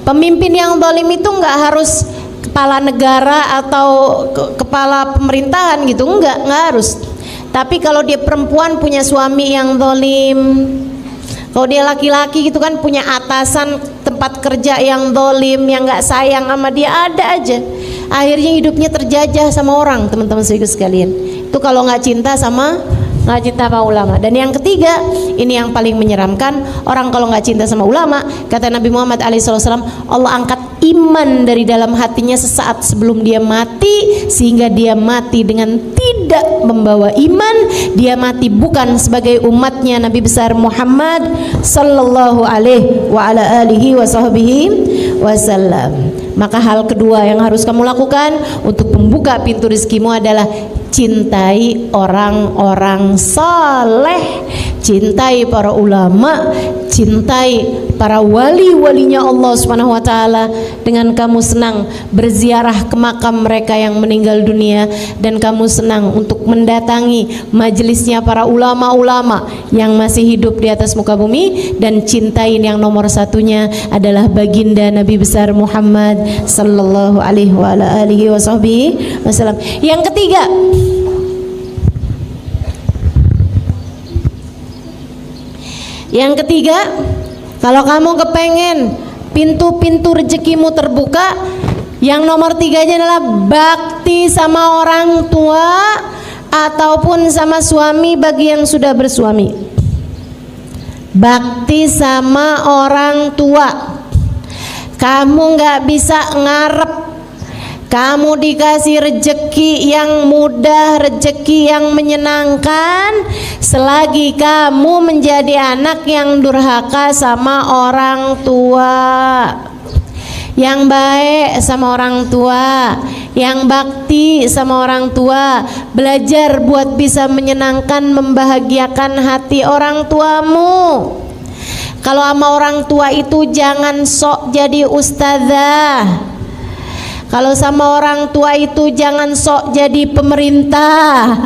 [SPEAKER 1] Pemimpin yang zalim itu nggak harus kepala negara atau kepala pemerintahan gitu, nggak harus. Tapi kalau dia perempuan punya suami yang zalim, kalau dia laki-laki gitu kan punya atasan tempat kerja yang zalim, yang nggak sayang sama dia, ada aja. Akhirnya hidupnya terjajah sama orang, teman-teman sekalian. Itu kalau nggak cinta sama ulama. Dan yang ketiga, ini yang paling menyeramkan, orang kalau nggak cinta sama ulama, kata Nabi Muhammad alaihissalam, Allah angkat iman dari dalam hatinya sesaat sebelum dia mati, sehingga dia mati dengan tidak membawa iman. Dia mati bukan sebagai umatnya Nabi besar Muhammad sallallahu alaihi wa ala alihi wa sahbihi wasallam. Maka hal kedua yang harus kamu lakukan untuk membuka pintu rezekimu adalah cintai orang-orang saleh, cintai para ulama, cintai para wali-walinya Allah Subhanahu wa taala, dengan kamu senang berziarah ke makam mereka yang meninggal dunia, dan kamu senang untuk mendatangi majelisnya para ulama-ulama yang masih hidup di atas muka bumi, dan cintain yang nomor satunya adalah baginda Nabi besar Muhammad sallallahu alaihi wa ala alihi wasallam. Yang ketiga, kalau kamu kepengen pintu-pintu rezekimu terbuka, yang nomor 3-nya adalah bakti sama orang tua ataupun sama suami bagi yang sudah bersuami. Bakti sama orang tua. Kamu nggak bisa ngarep kamu dikasih rezeki yang mudah, rezeki yang menyenangkan, selagi kamu menjadi anak yang durhaka sama orang tua. Yang baik sama orang tua, yang bakti sama orang tua. Belajar buat bisa menyenangkan, membahagiakan hati orang tuamu. Kalau sama orang tua itu jangan sok jadi ustazah. Kalau sama orang tua itu jangan sok jadi pemerintah.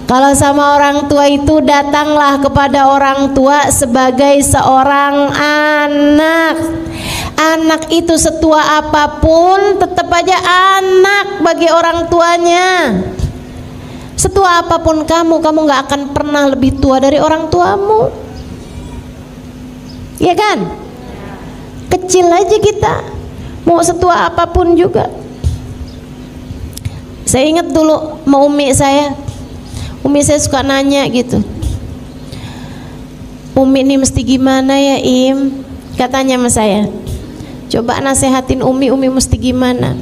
[SPEAKER 1] Kalau sama orang tua itu datanglah kepada orang tua sebagai seorang anak. Anak itu setua apapun tetap aja anak bagi orang tuanya. Setua apapun kamu gak akan pernah lebih tua dari orang tuamu. Iya kan? Kecil aja kita, mau setua apapun juga. Saya ingat dulu mau umi saya suka nanya gitu, Umi ini mesti gimana ya Im? Katanya sama saya, coba nasehatin Umi mesti gimana.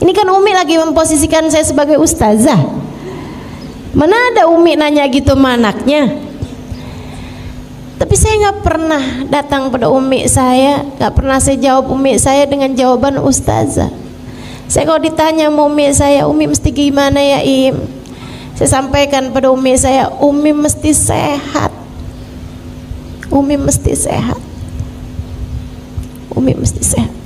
[SPEAKER 1] Ini kan Umi lagi memposisikan saya sebagai ustazah. Mana ada Umi nanya gitu sama anaknya. Tapi saya nggak pernah datang pada Umi saya, nggak pernah saya jawab Umi saya dengan jawaban ustazah. Saya kalau ditanya sama Umi saya, Umi mesti gimana ya Im? Saya sampaikan pada Umi saya, Umi mesti sehat. Umi mesti sehat. Umi mesti sehat.